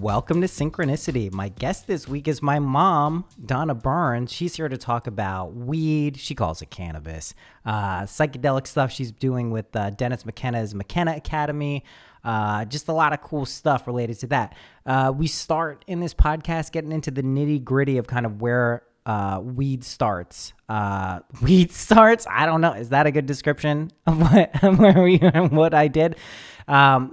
Welcome to Synchronicity. My guest this week is my mom, Donna Burns. She's here to talk about weed. She calls it cannabis. Psychedelic stuff she's doing with Dennis McKenna's McKenna Academy. Just a lot of cool stuff related to that. We start in this podcast getting into the nitty gritty of kind of where weed starts. Weed starts? I don't know. Is that a good description of what I did?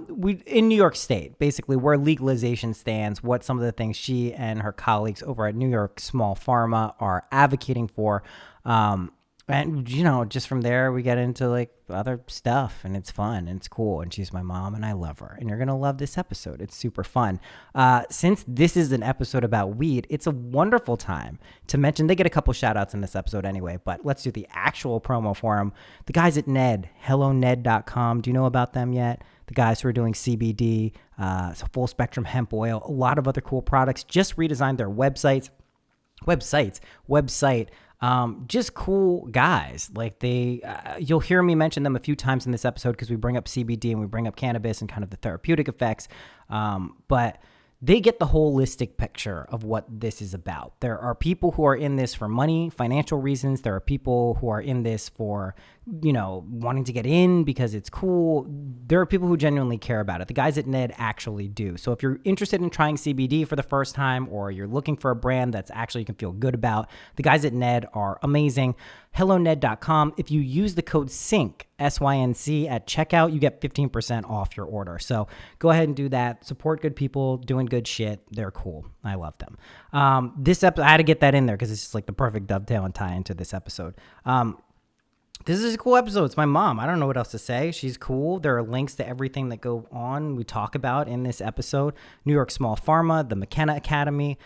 We in New York State, basically where legalization stands, what some of the things she and her colleagues over at New York Small Farma are advocating for. And, you know, just from there, we get into like other stuff and it's fun and it's cool. And she's my mom and I love her. And you're going to love this episode. It's super fun. Since this is an episode about weed, it's a wonderful time to mention. They get a couple shout outs in this episode anyway, but let's do the actual promo for them. The guys at Ned, helloned.com. Do you know about them yet? The guys who are doing CBD, so full spectrum hemp oil, a lot of other cool products, just redesigned their website. Just cool guys. Like you'll hear me mention them a few times in this episode because we bring up CBD and we bring up cannabis and kind of the therapeutic effects. But they get the holistic picture of what this is about. There are people who are in this for money, financial reasons. There are people who are in this for, you know, wanting to get in because it's cool. There are people who genuinely care about it. The guys at Ned actually do. So if you're interested in trying CBD for the first time or you're looking for a brand that's actually you can feel good about, the guys at Ned are amazing. HelloNed.com. If you use the code SYNC, SYNC at checkout, you get 15% off your order. So go ahead and do that. Support good people doing good shit. They're cool. I love them. This episode, I had to get that in there because it's just like the perfect dovetail and tie into this episode. This is a cool episode. It's my mom. I don't know what else to say. She's cool. There are links to everything that go on we talk about in this episode. New York Small Farma, the McKenna Academy.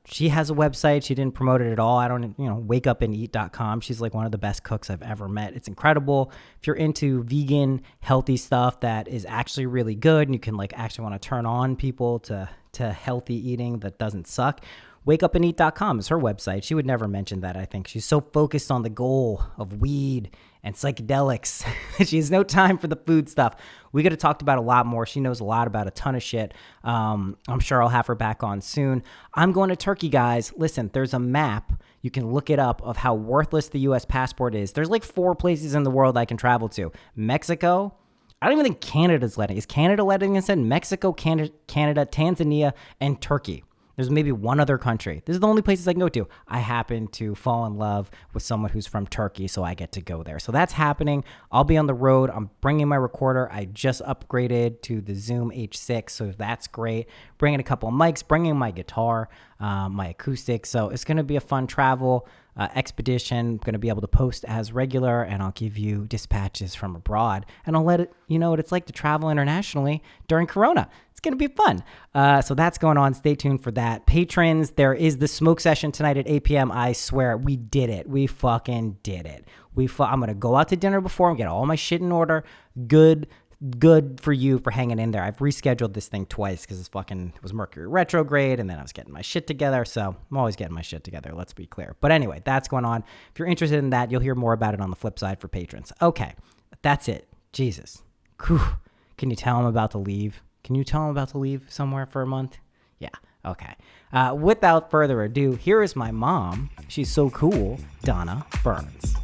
She has a website. She didn't promote it at all. I don't, wakeupandeat.com. She's like one of the best cooks I've ever met. It's incredible. If you're into vegan, healthy stuff that is actually really good and you can like actually want to turn on people to healthy eating that doesn't suck, wakeupandeat.com is her website. She would never mention that, I think. She's so focused on the goal of weed and psychedelics. She has no time for the food stuff. We could have talked about a lot more. She knows a lot about a ton of shit. I'm sure I'll have her back on soon. I'm going to Turkey, guys. Listen, there's a map. You can look it up of how worthless the U.S. passport is. There's like 4 places in the world I can travel to. Mexico. I don't even think Canada's letting. Is Canada letting us in? Mexico, Canada, Tanzania, and Turkey. There's maybe one other country. This is the only places I can go to. I happen to fall in love with someone who's from Turkey, so I get to go there. So that's happening. I'll be on the road. I'm bringing my recorder. I just upgraded to the Zoom H6, so that's great. Bringing a couple of mics, bringing my guitar, my acoustic. So it's going to be a fun travel expedition. I'm going to be able to post as regular, and I'll give you dispatches from abroad, and I'll let it, you know what it's like to travel internationally during Corona. It's going to be fun. So that's going on. Stay tuned for that. Patrons, there is the smoke session tonight at 8 p.m. I swear, we did it. We fucking did it. I'm going to go out to dinner before and get all my shit in order. Good for you for hanging in there. I've rescheduled this thing twice because it was Mercury retrograde, and then I was getting my shit together. So I'm always getting my shit together, let's be clear. But anyway, that's going on. If you're interested in that, you'll hear more about it on the flip side for patrons. Okay, that's it. Jesus. Whew. Can you tell I'm about to leave? Can you tell I'm about to leave somewhere for a month? Yeah, okay. Without further ado, here is my mom. She's so cool, Donna Burns.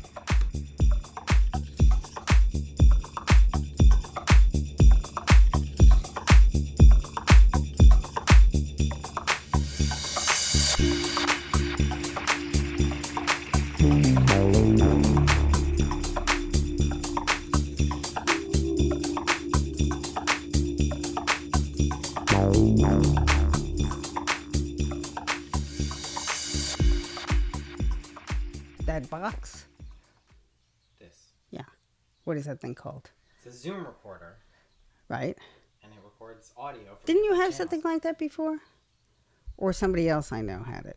That box? This. Yeah. What is that thing called? It's a Zoom recorder. Right. And it records audio. Didn't you have something like that before? Or somebody else I know had it?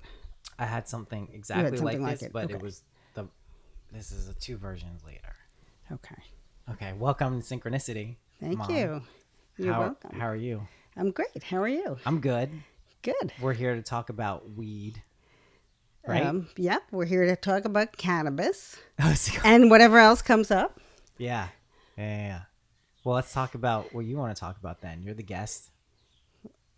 I had something exactly something like this, like it. but Okay. it was this is 2 versions later. Okay. Okay, welcome to Synchronicity. Thank Mom. you. You're welcome. How are you? I'm great. How are you? I'm good. Good. We're here to talk about weed, right? Yep. We're here to talk about cannabis yeah. and whatever else comes up. Yeah. Well, let's talk about what you want to talk about then. You're the guest.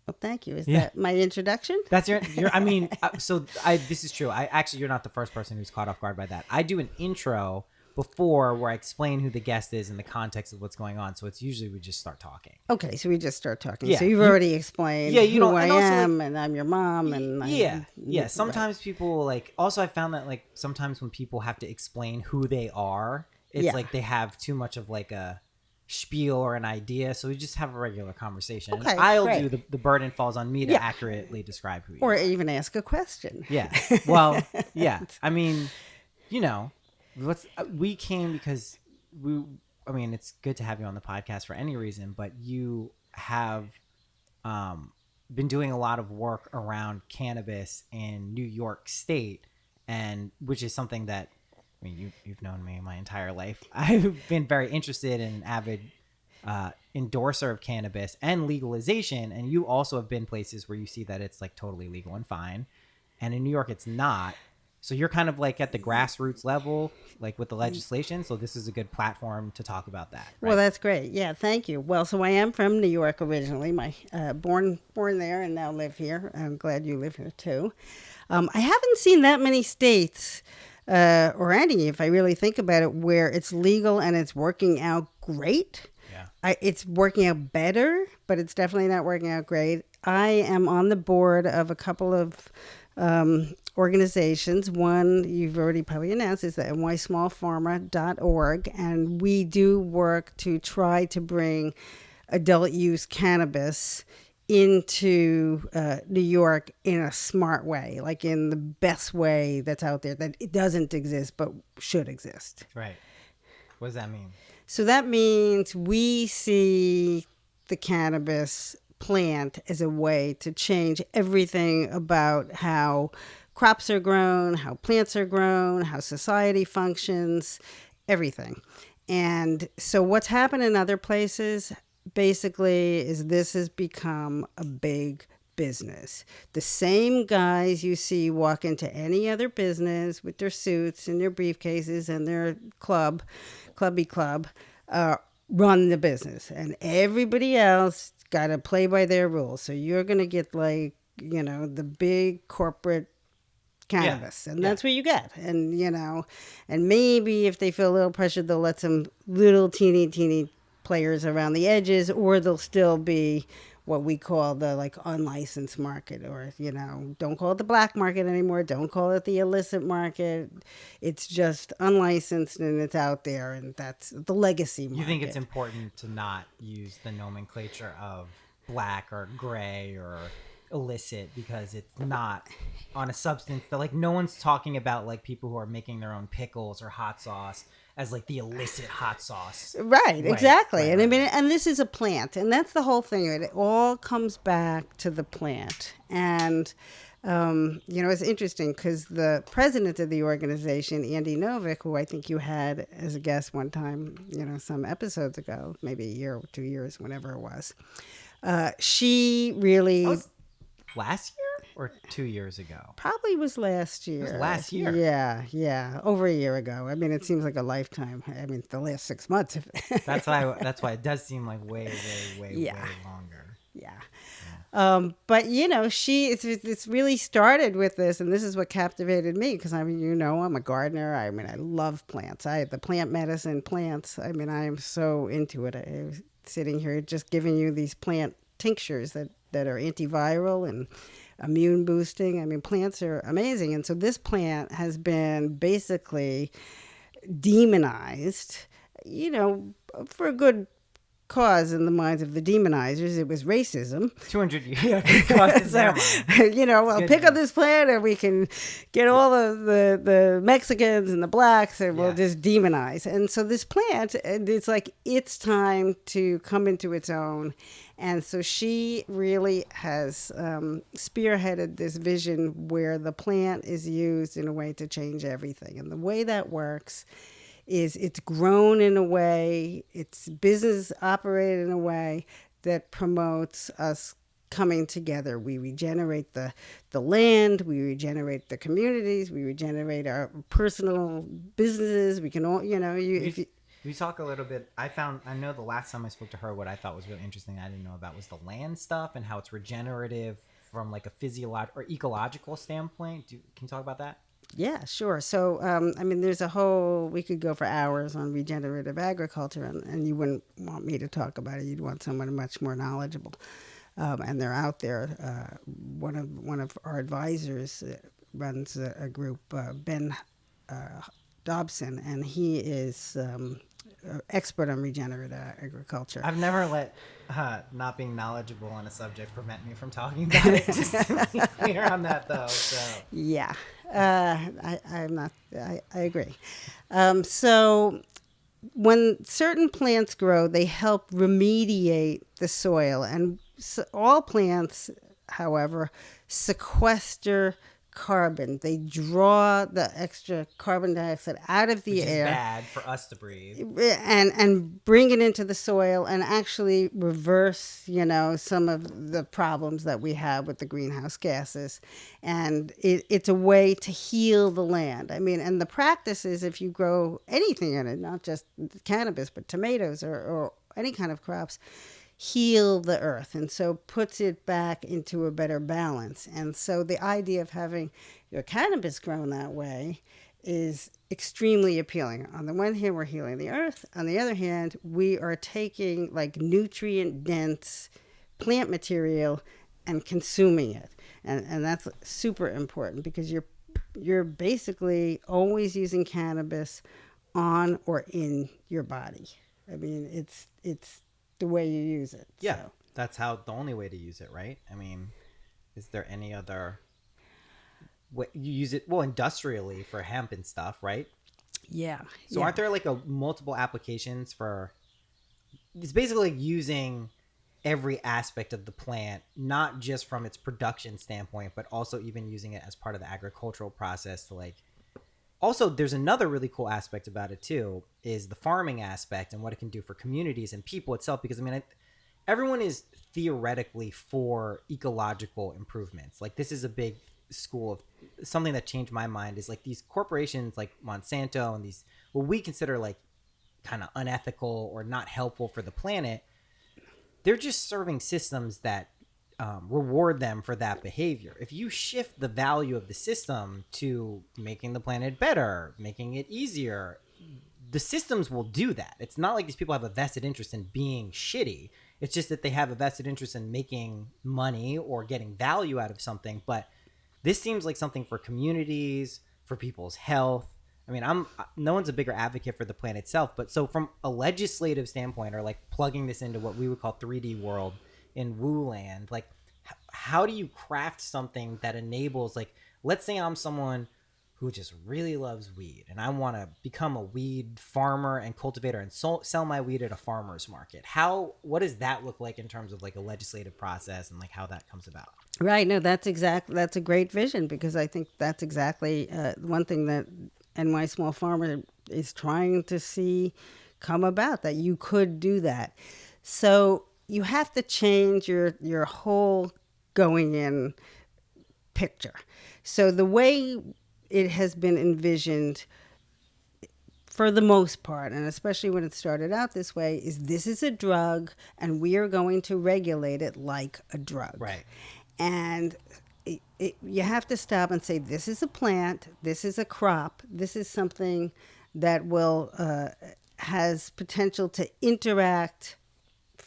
Well, thank you. Is that my introduction? That's your I mean, this is true. You're not the first person who's caught off guard by that. I do an intro before where I explain who the guest is and the context of what's going on. So it's usually we just start talking. Okay, so we just start talking. Yeah, So you've already explained you who know, I and also, am, and I'm your mom, and Sometimes people also I found that sometimes when people have to explain who they are, it's like they have too much of a spiel or an idea. So we just have a regular conversation. Okay, I'll great. do the burden falls on me to accurately describe who you are. Or even ask a question. Yeah. Well, yeah. I mean, we came because it's good to have you on the podcast for any reason, but you have been doing a lot of work around cannabis in New York State, and which is something that you've known me my entire life. I've been very interested in an avid endorser of cannabis and legalization, and you also have been places where you see that it's totally legal and fine, and in New York it's not. So you're kind of at the grassroots level, with the legislation. So this is a good platform to talk about that. Right? Well, that's great. Yeah, thank you. Well, so I am from New York originally. My born there and now live here. I'm glad you live here too. I haven't seen that many states or any, if I really think about it, where it's legal and it's working out great. Yeah. It's working out better, but it's definitely not working out great. I am on the board of a couple of organizations. One you've already probably announced is the smallfarma.org, and we do work to try to bring adult use cannabis into New York in a smart way, in the best way that's out there, that it doesn't exist but should exist. Right. What does that mean? So that means we see the cannabis plant as a way to change everything about how crops are grown, how plants are grown, how society functions, everything. And so what's happened in other places basically is this has become a big business. The same guys you see walk into any other business with their suits and their briefcases and their clubby club, run the business, and everybody else got to play by their rules. So you're going to get the big corporate cannabis, and that's what you get. And and maybe if they feel a little pressure, they'll let some little teeny players around the edges, or they'll still be what we call the unlicensed market, or don't call it the black market anymore, don't call it the illicit market. It's just unlicensed and it's out there, and that's the legacy market. You think it's important to not use the nomenclature of black or gray or illicit because it's not on a substance that no one's talking about people who are making their own pickles or hot sauce as the illicit hot sauce. Right, exactly. Right, and I mean, and this is a plant, and that's the whole thing. It all comes back to the plant. And it's interesting because the president of the organization, Andy Novick, who I think you had as a guest one time, some episodes ago, maybe a year or 2 years, whenever it was, she really... Last year or 2 years ago? Probably was last year. It was last year. Yeah. Over a year ago. I mean, it seems like a lifetime. I mean, the last 6 months. That's why it does seem way longer. Yeah. But it's really started with this, and this is what captivated me because I'm a gardener. I mean, I love plants. The plant medicine plants. I mean, I am so into it. I was sitting here just giving you these plant tinctures that are antiviral and immune boosting. I mean, plants are amazing. And so this plant has been basically demonized, for a good cause in the minds of the demonizers. It was racism. 200 years. So, well, pick up this plant and we can get all the Mexicans and the blacks and we'll just demonize. And so this plant, it's like it's time to come into its own. And so she really has spearheaded this vision where the plant is used in a way to change everything. And the way that works is it's grown in a way, it's business operated in a way that promotes us coming together. We regenerate the land, we regenerate the communities, we regenerate our personal businesses. We can all, we talk a little bit. I know the last time I spoke to her, what I thought was really interesting that I didn't know about was the land stuff and how it's regenerative from like a physiological or ecological standpoint. Can you talk about that? Yeah, sure. So, there's we could go for hours on regenerative agriculture, and you wouldn't want me to talk about it. You'd want someone much more knowledgeable. And they're out there. One of our advisors runs a group, Ben Dobson, and he is expert on regenerative agriculture. I've never let not being knowledgeable on a subject prevent me from talking about it. Just to be clear on that, though. So. Yeah, I'm not. I agree. So when certain plants grow, they help remediate the soil, and all plants, however, sequester carbon. They draw the extra carbon dioxide out of the air. Which is bad for us to breathe. And bring it into the soil and actually reverse, some of the problems that we have with the greenhouse gases. And it's a way to heal the land. And the practice is if you grow anything in it, not just cannabis, but tomatoes or any kind of crops, heal the earth, and so puts it back into a better balance. And so the idea of having your cannabis grown that way is extremely appealing. On the one hand, we're healing the earth. On the other hand, we are taking like nutrient-dense plant material and consuming it. And that's super important because you're basically always using cannabis on or in your body. It's the way you use it. Yeah, so. That's the only way to use it, right? Is there any other way you use it? Well, industrially for hemp and stuff, right? Yeah. So aren't there like multiple applications for? It's basically using every aspect of the plant, not just from its production standpoint, but also even using it as part of the agricultural process to like. Also, there's another really cool aspect about it too, is the farming aspect and what it can do for communities and people itself. Because everyone is theoretically for ecological improvements. Like this is a big school of something that changed my mind is like these corporations like Monsanto and these what we consider like kind of unethical or not helpful for the planet. They're just serving systems that reward them for that behavior. If you shift the value of the system to making the planet better, making it easier, the systems will do that. It's not like these people have a vested interest in being shitty. It's just that they have a vested interest in making money or getting value out of something. But this seems like something for communities, for people's health. No one's a bigger advocate for the plant itself. But so from a legislative standpoint, or like plugging this into what we would call 3D world, in Woo Land, like how do you craft something that enables, like, let's say I'm someone who just really loves weed and I want to become a weed farmer and cultivator and sell my weed at a farmer's market. What does that look like in terms of like a legislative process and like how that comes about? Right. No, that's a great vision, because I think that's exactly one thing that NY Small Farma is trying to see come about, that you could do that. So you have to change your whole going in picture. So the way it has been envisioned for the most part, and especially when it started out this way, is this is a drug and we are going to regulate it like a drug. Right. And you have to stop and say, this is a plant, this is a crop, this is something that will has potential to interact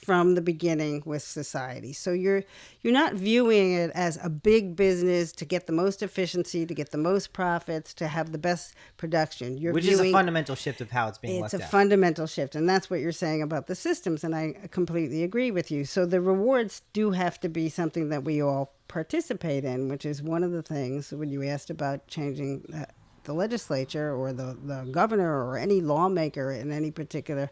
from the beginning with society. So you're not viewing it as a big business to get the most efficiency, to get the most profits, to have the best production. Which is a fundamental shift of how it's being looked at. It's a fundamental shift, and that's what you're saying about the systems, and I completely agree with you. So the rewards do have to be something that we all participate in, which is one of the things when you asked about changing the legislature or the governor or any lawmaker in any particular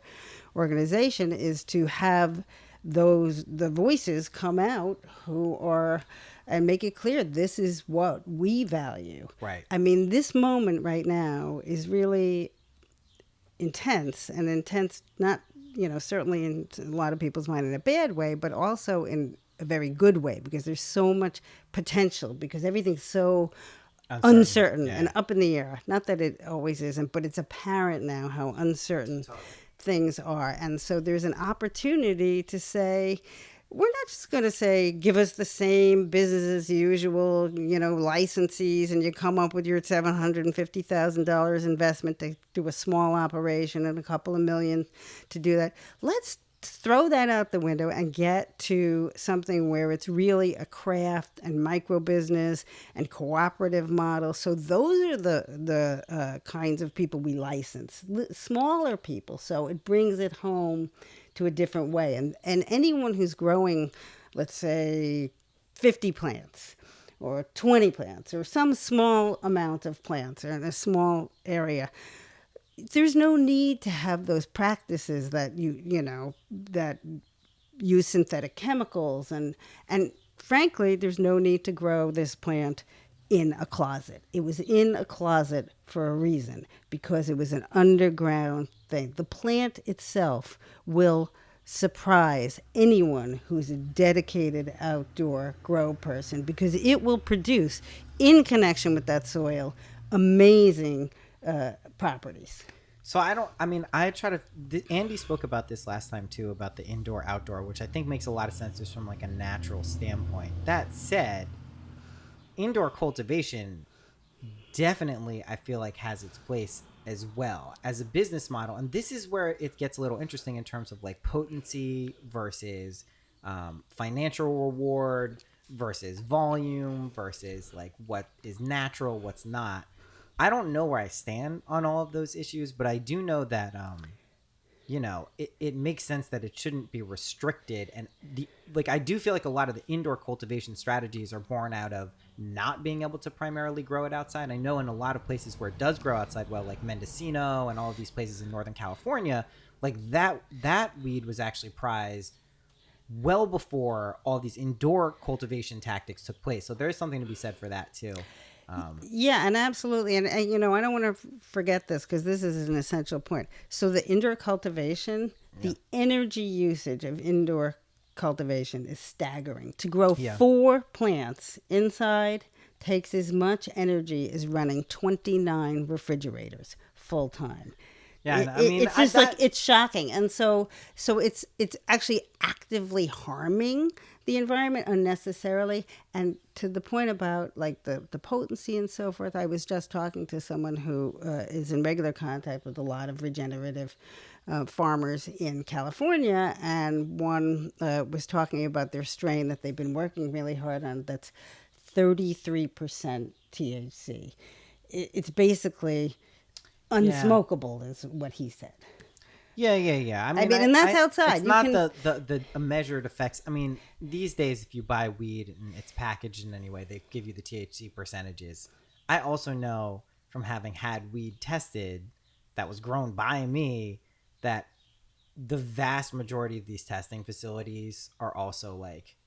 organization, is to have the voices come out who are and make it clear this is what we value. Right. I mean, this moment right now is really intense, not, certainly in a lot of people's mind in a bad way, but also in a very good way, because there's so much potential, because everything's so uncertain and up in the air. Not that it always isn't, but it's apparent now how uncertain things are. And so there's an opportunity to say, we're not just going to say, give us the same business as usual, licensees, and you come up with your $750,000 investment to do a small operation and a couple of million to do that. Let's throw that out the window and get to something where it's really a craft and micro business and cooperative model. So those are the kinds of people we license, smaller people. So it brings it home to a different way. And anyone who's growing, let's say, 50 plants or 20 plants or some small amount of plants or in a small area, there's no need to have those practices that that use synthetic chemicals, and frankly, there's no need to grow this plant in a closet. It was in a closet for a reason, because it was an underground thing. The plant itself will surprise anyone who's a dedicated outdoor grow person, because it will produce, in connection with that soil, amazing properties. So Andy spoke about this last time too, about the indoor outdoor, which I think makes a lot of sense just from like a natural standpoint. That said, indoor cultivation definitely, I feel like, has its place as well as a business model. And this is where it gets a little interesting in terms of like potency versus financial reward versus volume versus like what is natural, what's not. I don't know where I stand on all of those issues, but I do know that, it makes sense that it shouldn't be restricted. And I do feel like a lot of the indoor cultivation strategies are born out of not being able to primarily grow it outside. I know in a lot of places where it does grow outside well, like Mendocino and all of these places in Northern California, like that weed was actually prized well before all these indoor cultivation tactics took place. So there's something to be said for that too. Yeah, and absolutely. And I don't want to forget this, because this is an essential point. So the indoor cultivation, the energy usage of indoor cultivation is staggering. To grow 4 plants inside takes as much energy as running 29 refrigerators full time. Yeah, it's shocking. And so it's actually actively harming the environment unnecessarily. And to the point about like the potency and so forth, I was just talking to someone who is in regular contact with a lot of regenerative farmers in California, and one was talking about their strain that they've been working really hard on that's 33% THC. It's basically unsmokable, is what he said. Yeah. I mean, and that's outside. It's not the measured effects. I mean, these days, if you buy weed and it's packaged in any way, they give you the THC percentages. I also know from having had weed tested that was grown by me that the vast majority of these testing facilities are also like,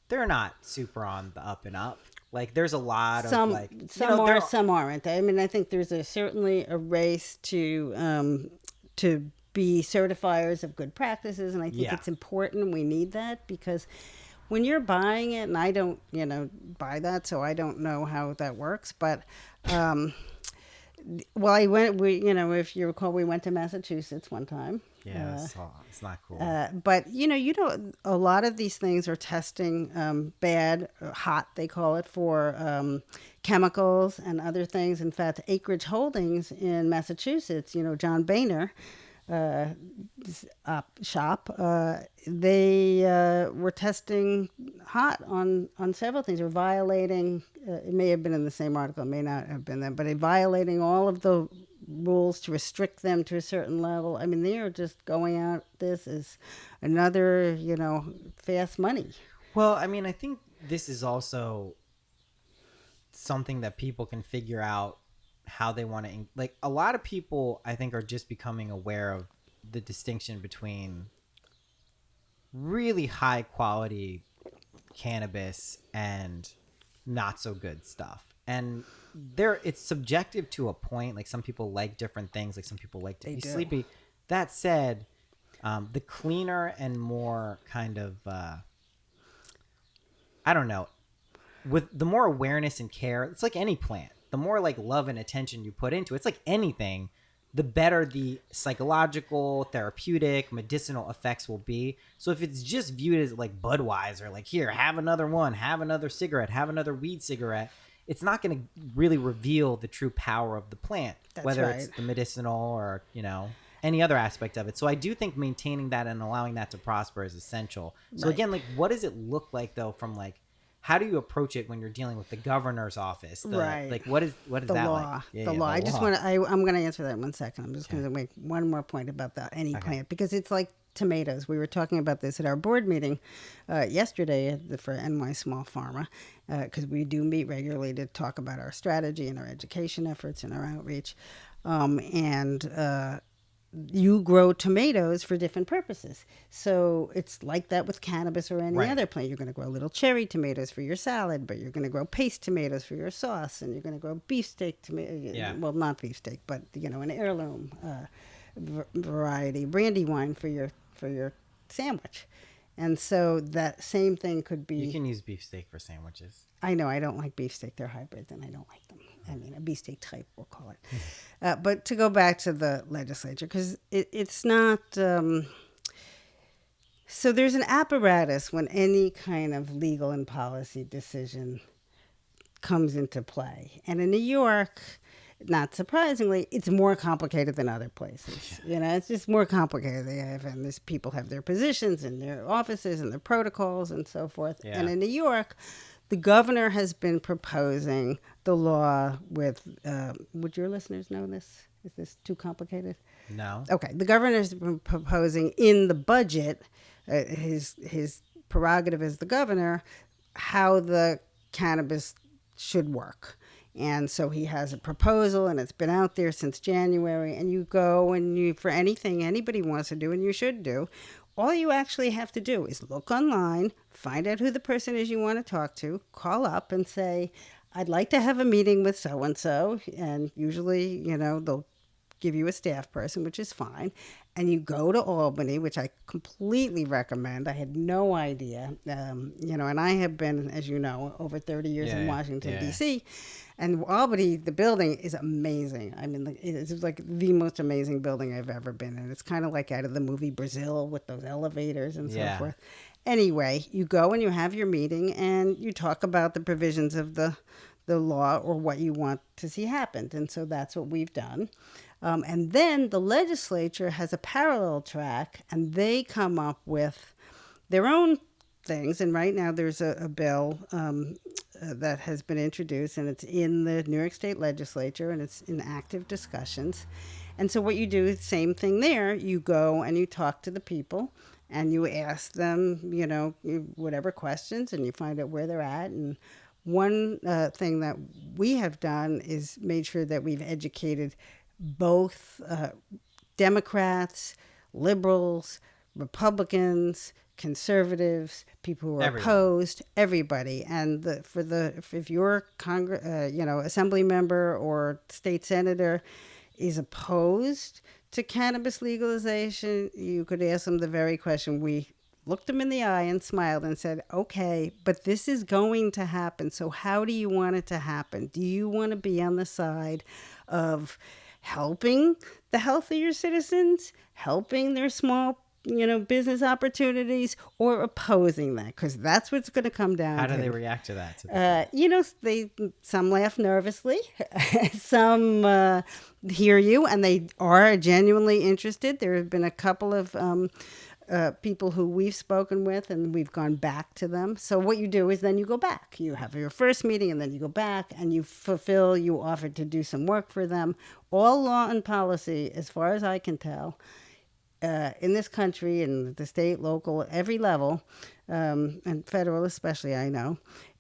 they're not super on the up and up. Like, there's a lot of like, some aren't. I mean, I think there's certainly a race to be certifiers of good practices, and I think it's important. We need that, because when you're buying it, and I don't, buy that, so I don't know how that works. But well, if you recall, we went to Massachusetts one time. Yeah, it's not cool. But a lot of these things are testing bad, hot, they call it, for chemicals and other things. In fact, Acreage Holdings in Massachusetts, John Boehner, shop, they were testing hot on several things. They were violating, it may have been in the same article, it may not have been there, but they violating all of the rules to restrict them to a certain level. I mean, they are just going out, this is another, fast money. Well, I mean, I think this is also something that people can figure out how they want to, like, a lot of people I think are just becoming aware of the distinction between really high quality cannabis and not so good stuff. And it's subjective to a point. Like, some people like different things, like some people like to be sleepy. That said, the cleaner and more kind of I don't know, with the more awareness and care, it's like any plant. The more like love and attention you put into it, it's like anything, the better the psychological, therapeutic, medicinal effects will be. So if it's just viewed as like Budweiser, like, here, have another one, have another cigarette, have another weed cigarette, it's not going to really reveal the true power of the plant, whether it's the medicinal or, any other aspect of it. So I do think maintaining that and allowing that to prosper is essential. So again, like, what does it look like though, from like, how do you approach it when you're dealing with the governor's office? Like, what is the that law? like? The law. I'm going to answer that in 1 second. I'm just going to make one more point about any plant, because it's like tomatoes. We were talking about this at our board meeting yesterday for NY Small Farma, because we do meet regularly to talk about our strategy and our education efforts and our outreach. You grow tomatoes for different purposes. So it's like that with cannabis or any other plant. You're going to grow little cherry tomatoes for your salad, but you're going to grow paste tomatoes for your sauce, and you're going to grow beefsteak tomatoes. Yeah. Well, not beefsteak, but an heirloom variety brandywine for your sandwich. And so that same thing could be. You can use beefsteak for sandwiches. I know I don't like beefsteak. They're hybrids, and I don't like them. I mean, a beefsteak type, we'll call it. But to go back to the legislature, because it's not. So there's an apparatus when any kind of legal and policy decision comes into play. And in New York, not surprisingly, it's more complicated than other places. It's just more complicated. These people have their positions and their offices and their protocols and so forth. Yeah. And in New York, the governor has been proposing the law with, would your listeners know this? Is this too complicated? No. Okay. The governor has been proposing in the budget, his prerogative as the governor, how the cannabis should work. And so he has a proposal, and it's been out there since January. And you go and for anything anybody wants to do, and you should do, all you actually have to do is look online, find out who the person is you want to talk to, call up and say, I'd like to have a meeting with so-and-so. And usually, they'll give you a staff person, which is fine. And you go to Albany, which I completely recommend. I had no idea, and I have been, as you know, over 30 years in Washington, D.C., and Albany, the building is amazing. I mean, it's like the most amazing building I've ever been in. It's kind of like out of the movie Brazil with those elevators and so forth. Anyway, you go and you have your meeting and you talk about the provisions of the law or what you want to see happen. And so that's what we've done. And then the legislature has a parallel track, and they come up with their own things. And right now there's a bill that has been introduced, and it's in the New York State legislature, and it's in active discussions. And so what you do is the same thing there. You go and you talk to the people, and you ask them, whatever questions, and you find out where they're at. And one thing that we have done is made sure that we've educated both Democrats, liberals, Republicans, conservatives, people who are opposed, everybody. And if your assembly member or state senator is opposed to cannabis legalization, you could ask them the very question. We looked them in the eye and smiled and said, okay, but this is going to happen. So how do you want it to happen? Do you want to be on the side of helping the healthier citizens, helping their small business opportunities or opposing that, because that's what's going to come down to. How do they react to that? Some laugh nervously, some hear you, and they are genuinely interested. There have been a couple of people who we've spoken with, and we've gone back to them. So what you do is then you go back. You have your first meeting, and then you go back, and you offer to do some work for them. All law and policy, as far as I can tell, in this country, in the state, local, every level, and federal especially, I know,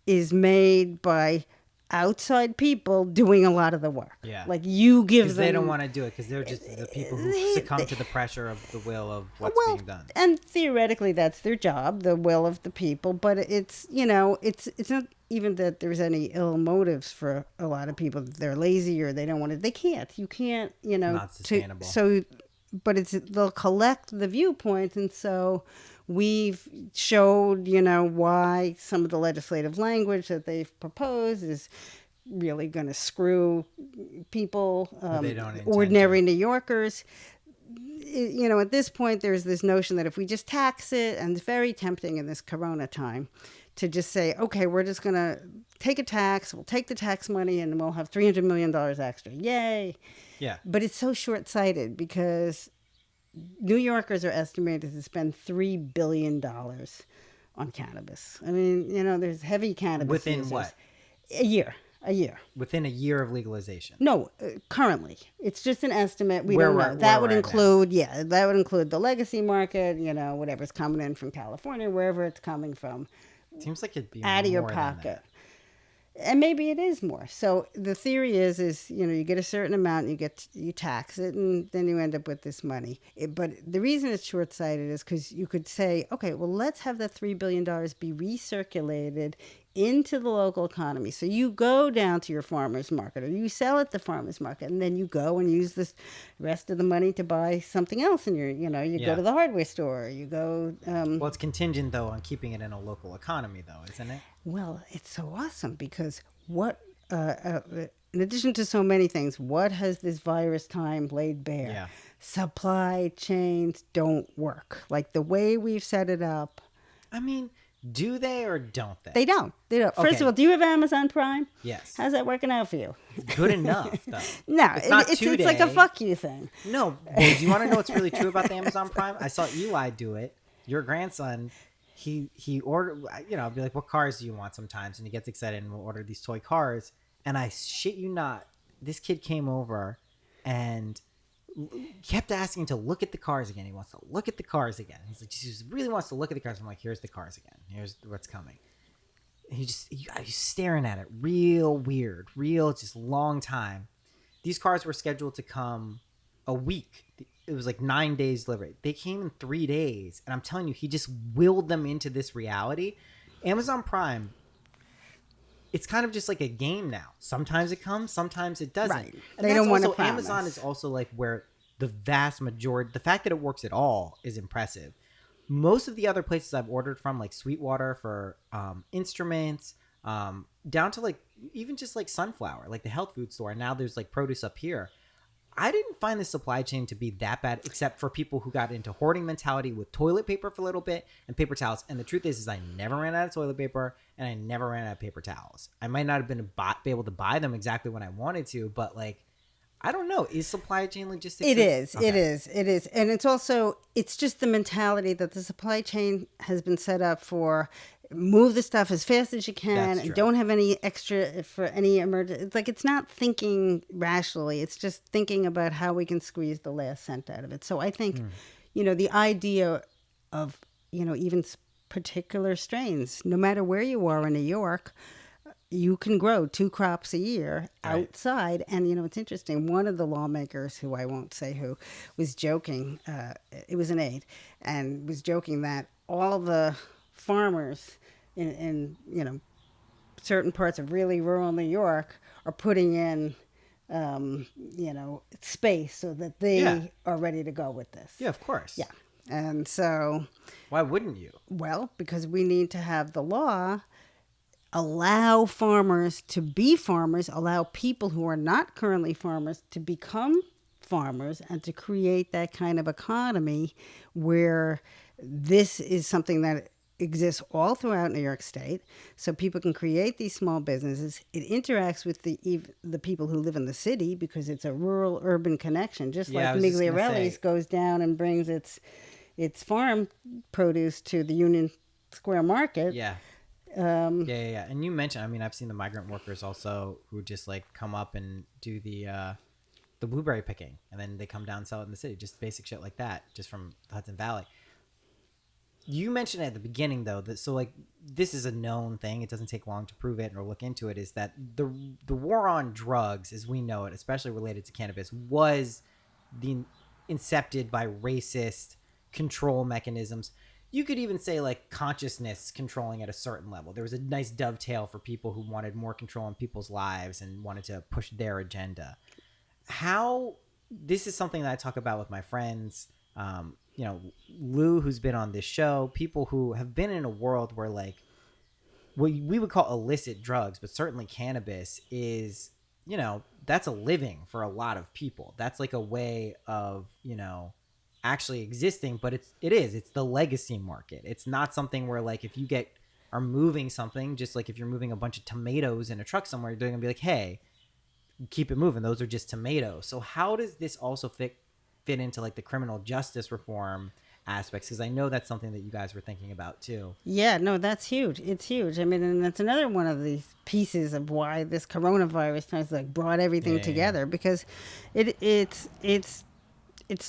is made by outside people doing a lot of the work. Yeah. Like you give them... They don't want to do it because they're just the people who succumb to the pressure of the will of what's being done. And theoretically, that's their job, the will of the people. But it's not even that there's any ill motives for a lot of people. They're lazy or they don't want to. They can't. You can't, Not sustainable. But they'll collect the viewpoints, and so we've showed, why some of the legislative language that they've proposed is really going to screw people, ordinary New Yorkers. At this point, there's this notion that if we just tax it, and it's very tempting in this Corona time to just say, okay, we're just going to take a tax, we'll take the tax money, and we'll have $300 million extra. Yay. Yeah. But it's so short-sighted because New Yorkers are estimated to spend $3 billion on cannabis. I mean, there's heavy cannabis within users. What? A year. Within a year of legalization? No, currently. It's just an estimate. We don't know. That would include, that would include the legacy market, whatever's coming in from California, wherever it's coming from. Seems like it'd be out of your pocket. And maybe it is more. So the theory is you get a certain amount, you tax it, and then you end up with this money. But the reason it's short-sighted is because you could say, okay, well, let's have that $3 billion be recirculated into the local economy. So you go down to your farmer's market or you sell at the farmer's market, and then you go and use the rest of the money to buy something else. And go to the hardware store, you go... well, it's contingent, though, on keeping it in a local economy, though, isn't it? Well, it's so awesome because in addition to so many things, what has this virus time laid bare? Yeah. Supply chains don't work. Like the way we've set it up. I mean, do they or don't they? They don't. First of all, do you have Amazon Prime? Yes. How's that working out for you? Good enough, though. No, it's like a fuck you thing. No. Well, do you want to know what's really true about the Amazon Prime? I saw Eli do it. Your grandson... He ordered, I'll be like, what cars do you want sometimes? And he gets excited and we'll order these toy cars. And I shit you not, this kid came over and kept asking to look at the cars again. He wants to look at the cars again. He's like, he just really wants to look at the cars. I'm like, here's the cars again. Here's what's coming. And he's staring at it real weird, just long time. These cars were scheduled to come a week. It was like 9 days delivery. They came in 3 days. And I'm telling you, he just willed them into this reality. Amazon Prime, it's kind of just like a game now. Sometimes it comes, sometimes it doesn't. Right. And they don't want to promise. Amazon is also like where the vast majority, the fact that it works at all is impressive. Most of the other places I've ordered from, like Sweetwater for instruments, down to like even just like Sunflower, like the health food store. And now there's like produce up here. I didn't find the supply chain to be that bad, except for people who got into hoarding mentality with toilet paper for a little bit and paper towels. And the truth is I never ran out of toilet paper and I never ran out of paper towels. I might not have been able to buy them exactly when I wanted to, but like, I don't know. Is supply chain logistics? It is. Okay. It is. And it's just the mentality that the supply chain has been set up for move the stuff as fast as you can and don't have any extra for any emergency. It's like, it's not thinking rationally. It's just thinking about how we can squeeze the last cent out of it. So I think, the idea of, even particular strains, no matter where you are in New York, you can grow 2 crops a year outside. And, it's interesting. One of the lawmakers, who I won't say who, was joking. It was an aide, and was joking that all the farmers in certain parts of really rural New York are putting in, space so that they are ready to go with this. Yeah, of course. Yeah. And so... Why wouldn't you? Well, because we need to have the law allow farmers to be farmers, allow people who are not currently farmers to become farmers and to create that kind of economy where this is something that exists all throughout New York State, so people can create these small businesses. It interacts with the people who live in the city because it's a rural urban connection, just Yeah, I like was just gonna Migliorelli's say. goes down and brings its farm produce to the Union Square Market. Yeah. Um, Yeah. And you mentioned, I mean, I've seen the migrant workers also who just like come up and do the blueberry picking, and then they come down and sell it in the city. Just basic shit like that, just from the Hudson Valley. You mentioned at the beginning though that so like this is a known thing. It doesn't take long to prove it or look into it. Is that the war on drugs, as we know it, especially related to cannabis, was the incepted by racist control mechanisms. You could even say like consciousness controlling at a certain level. There was a nice dovetail for people who wanted more control in people's lives and wanted to push their agenda. How this is something that I talk about with my friends. You know, Lou, who's been on this show, people who have been in a world where like what we would call illicit drugs, but certainly cannabis is, you know, that's a living for a lot of people. That's like a way of, you know, actually existing, but it's the legacy market. It's not something where like if you are moving something, just like if you're moving a bunch of tomatoes in a truck somewhere, they're gonna be like, hey, keep it moving. Those are just tomatoes. So how does this also fit into like the criminal justice reform aspects? Because I know that's something that you guys were thinking about too. Yeah, no, that's huge. It's huge. I mean, and that's another one of these pieces of why this coronavirus has like brought everything Yeah. together, because it's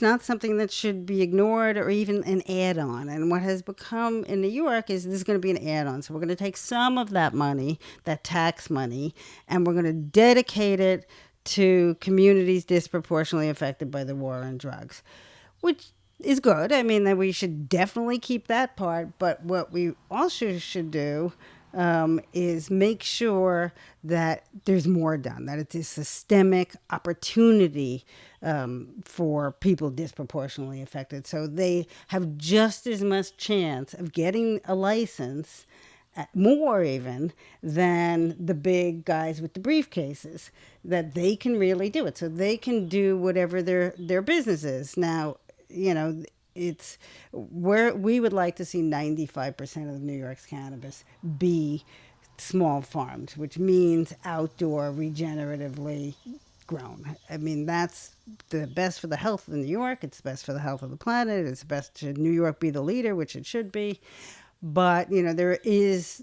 not something that should be ignored or even an add-on. And what has become in New York is this is going to be an add-on. So we're going to take some of that money, that tax money, and we're going to dedicate it to communities disproportionately affected by the war on drugs, which is good. I mean, that we should definitely keep that part. But what we also should do is make sure that there's more done, that it's a systemic opportunity for people disproportionately affected. So they have just as much chance of getting a license, more even, than the big guys with the briefcases, that they can really do it. So they can do whatever their business is. Now, you know, it's where we would like to see 95% of New York's cannabis be small farms, which means outdoor, regeneratively grown. I mean, that's the best for the health of New York. It's best for the health of the planet. It's best to New York be the leader, which it should be. But, you know, there is,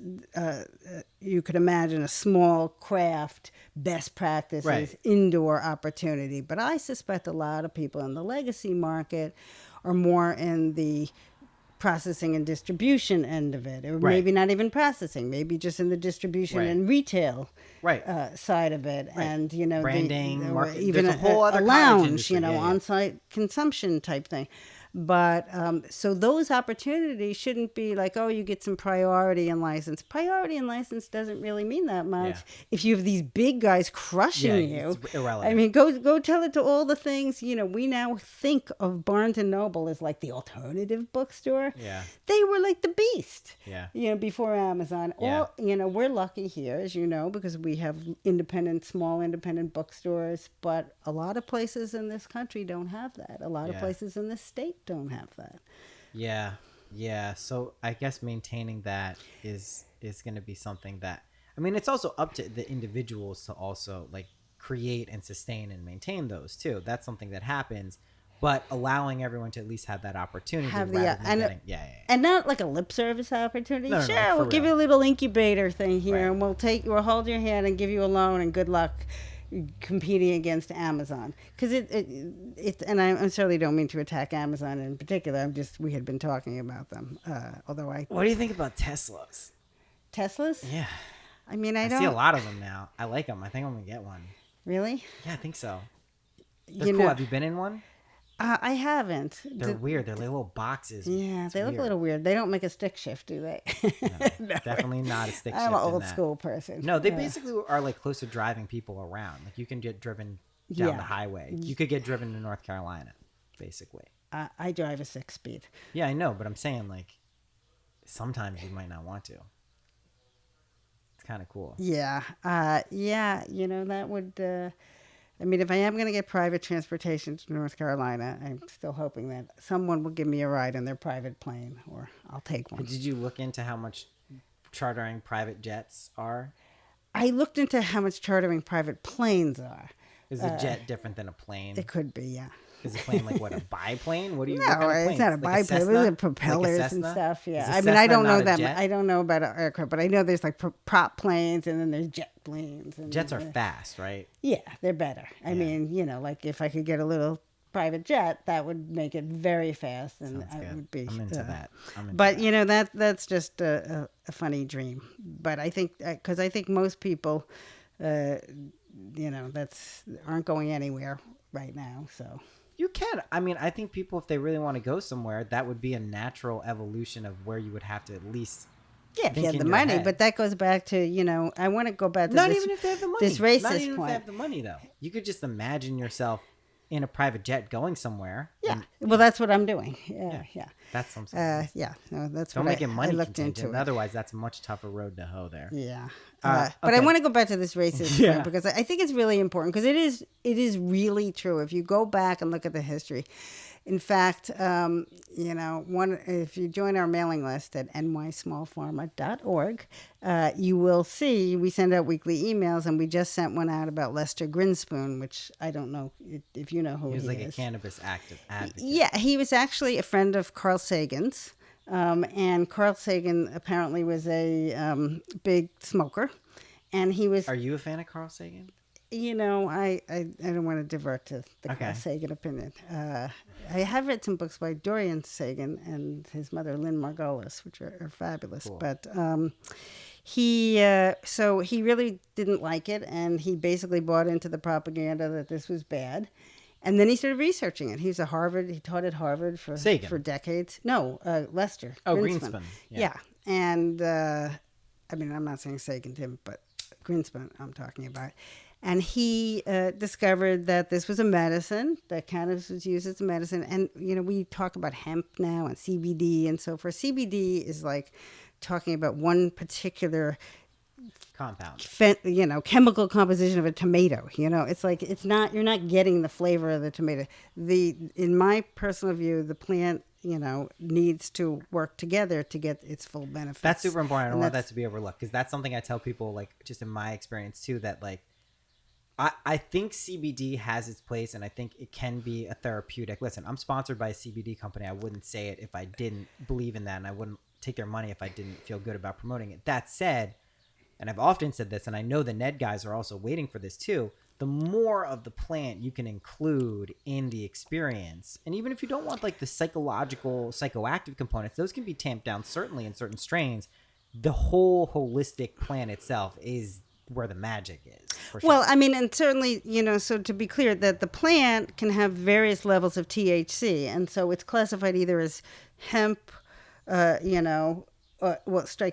you could imagine a small craft, best practices, Right. indoor opportunity. But I suspect a lot of people in the legacy market are more in the processing and distribution end of it, or Right. maybe not even processing, maybe just in the distribution Right. and retail Right. Side of it. Right. And, you know, Branding, or market. even There's a whole other cottage lounge, industry. you know, Yeah. on-site consumption type thing. But so those opportunities shouldn't be like, oh, you get some priority and license. Priority and license doesn't really mean that much if you have these big guys crushing you. It's irrelevant. I mean, go tell it to all the things. You know, we now think of Barnes and Noble as like the alternative bookstore. Yeah. They were like the beast. Yeah. You know, before Amazon. Yeah. All, you know, we're lucky here, as you know, because we have small independent bookstores. But a lot of places in this country don't have that. A lot of places in this state don't have that. Yeah. So I guess maintaining that is going to be something that, I mean, it's also up to the individuals to also like create and sustain and maintain those too. That's something that happens, but allowing everyone to at least have that opportunity. Have rather the than getting, and not like a lip service opportunity. No, Sure, like, we'll give you a little incubator thing here, Right. and we'll hold your hand and give you a loan, and good luck competing against Amazon, because it and I certainly don't mean to attack Amazon in particular. We had been talking about them, although What do you think about Teslas? Teslas. Yeah, I mean, I see a lot of them now. I like them. I think I'm gonna get one. Really. Yeah, I think so. They're cool. Have you been in one? I haven't. They're weird. They're like little boxes. Yeah, It's they look weird. a little weird. They don't make a stick shift, do they? No, definitely not a stick shift. I'm an in old that. school person. No, they basically are like close to driving people around. Like you can get driven down the highway. You could get driven to North Carolina, basically. I drive a 6-speed. Yeah, I know, but I'm saying like sometimes you might not want to. It's kind of cool. Yeah, yeah. You know, that would. I mean, if I am going to get private transportation to North Carolina, I'm still hoping that someone will give me a ride in their private plane, or I'll take one. Did you look into how much chartering private jets are? I looked into how much chartering private planes are. Is a jet different than a plane? It could be, yeah. Is a plane like what, a biplane? What No, kind of plane? it's not a Like biplane. It's propellers and stuff. Yeah, I mean, I don't know that. I don't know about an aircraft, but I know there's like prop planes, and then there's jet planes. And jets are fast, right? Yeah, they're better. I mean, like if I could get a little private jet, that would make it very fast, and I would be. I'm into that. That's just a funny dream. But I think because I think most people, aren't going anywhere right now. So you can. I mean, I think people, if they really want to go somewhere, that would be a natural evolution of where you would have to at least. Yeah, if you had the money, head. but that goes back to, I want to go back to not even if they have the money. This racist not even point. If they have the money, though. You could just imagine yourself in a private jet going somewhere. Yeah, well, that's what I'm doing. Yeah. That's what I'm saying. That's Don't what make it money I looked contingent. into. Otherwise, that's a much tougher road to hoe there. Yeah, okay. But I want to go back to this racist point because I think it's really important because it is really true. If you go back and look at the history, in fact, if you join our mailing list at nysmallfarma.org, you will see we send out weekly emails, and we just sent one out about Lester Grinspoon, which I don't know if you know who he is. He was like a cannabis advocate. Yeah, he was actually a friend of Carl Sagan's, and Carl Sagan apparently was a big smoker, and he was. Are you a fan of Carl Sagan? I don't want to divert to the Carl Sagan opinion. I have read some books by Dorian Sagan and his mother, Lynn Margolis, which are fabulous. Cool. But he really didn't like it, and he basically bought into the propaganda that this was bad. And then he started researching it. He taught at Harvard for decades. No, Lester. Oh, Greenspan. Yeah. And, I'm not saying Sagan didn't, but Greenspan I'm talking about. And he discovered that this was a medicine, that cannabis was used as a medicine. And, we talk about hemp now and CBD and so forth. CBD is like talking about one particular compound, chemical composition of a tomato. It's like you're not getting the flavor of the tomato. In my personal view, the plant needs to work together to get its full benefits. That's super important. I don't want that to be overlooked because that's something I tell people, like, just in my experience too, that like, I think CBD has its place, and I think it can be a therapeutic. Listen, I'm sponsored by a CBD company. I wouldn't say it if I didn't believe in that, and I wouldn't take their money if I didn't feel good about promoting it. That said, and I've often said this, and I know the Ned guys are also waiting for this too, the more of the plant you can include in the experience, and even if you don't want like the psychological, psychoactive components, those can be tamped down certainly in certain strains. The whole holistic plant itself is where the magic is. For sure. Well, and certainly, so to be clear, that the plant can have various levels of THC, and so it's classified either as hemp, strike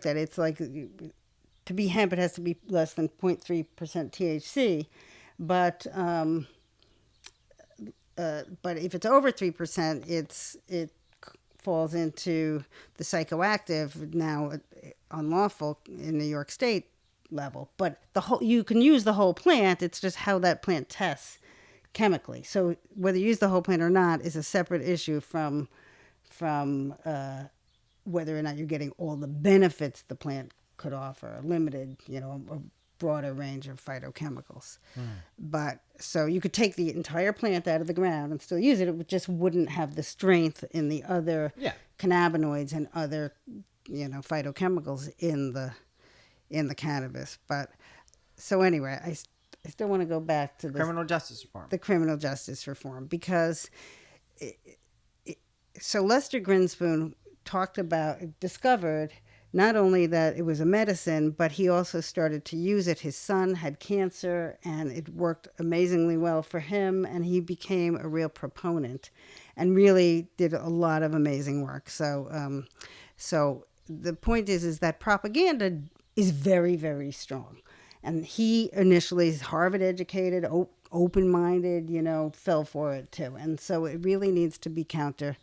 that. It's like, to be hemp, it has to be less than 0.3% THC, but if it's over 3%, it falls into the psychoactive, now unlawful in New York State level. But you can use the whole plant. It's just how that plant tests chemically. So whether you use the whole plant or not is a separate issue from whether or not you're getting all the benefits the plant could offer, a limited, a broader range of phytochemicals. But so you could take the entire plant out of the ground and still use it. It just wouldn't have the strength in the other cannabinoids and other, phytochemicals in the cannabis. But so anyway, I still want to go back to criminal justice reform. The criminal justice reform, because so Lester Grinspoon discovered not only that it was a medicine, but he also started to use it. His son had cancer, and it worked amazingly well for him, and he became a real proponent and really did a lot of amazing work. So the point is that propaganda is very, very strong. And he initially is Harvard educated, open-minded, fell for it too. And so it really needs to be countered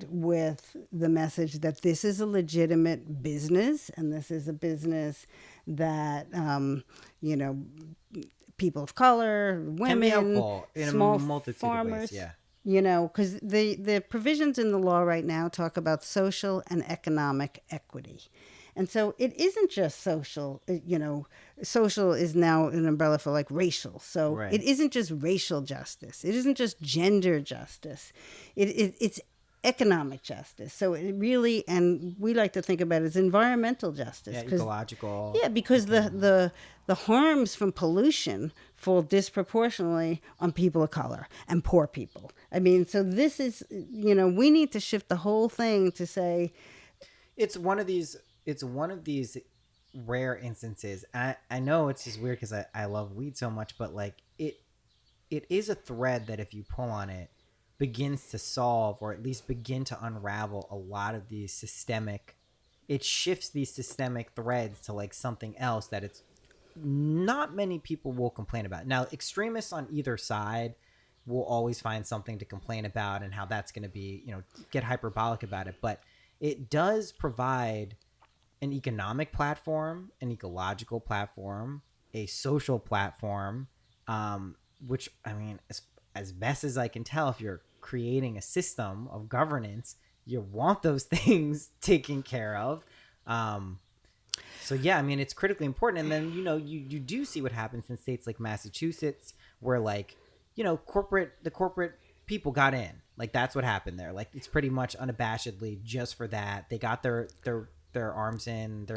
with the message that this is a legitimate business, and this is a business that, people of color, women, can be helpful in small a multitude farmers. of ways. Yeah. You know, because the provisions in the law right now talk about social and economic equity. And so it isn't just social, you know, social is now an umbrella for like racial. So Right. it isn't just racial justice. It isn't just gender justice. It's economic justice. So it really, and we like to think about it as environmental justice. Yeah, ecological. Yeah, because the harms from pollution fall disproportionately on people of color and poor people. I mean, so this is, you know, we need to shift the whole thing to say it's one of these rare instances. I know it's just weird because I love weed so much, but like it is a thread that if you pull on it begins to solve, or at least begin to unravel a lot of these systemic, it shifts these systemic threads to like something else that it's not many people will complain about. Now, extremists on either side will always find something to complain about and how that's going to be, you know, get hyperbolic about it. But it does provide an economic platform, an ecological platform, a social platform, which, I mean, as best as I can tell, if you're creating a system of governance, you want those things taken care of. So yeah, I mean, it's critically important. And then, you know, you do see what happens in states like Massachusetts, where like, you know, the corporate people got in. Like that's what happened there. Like it's pretty much unabashedly just for that. They got their arms in,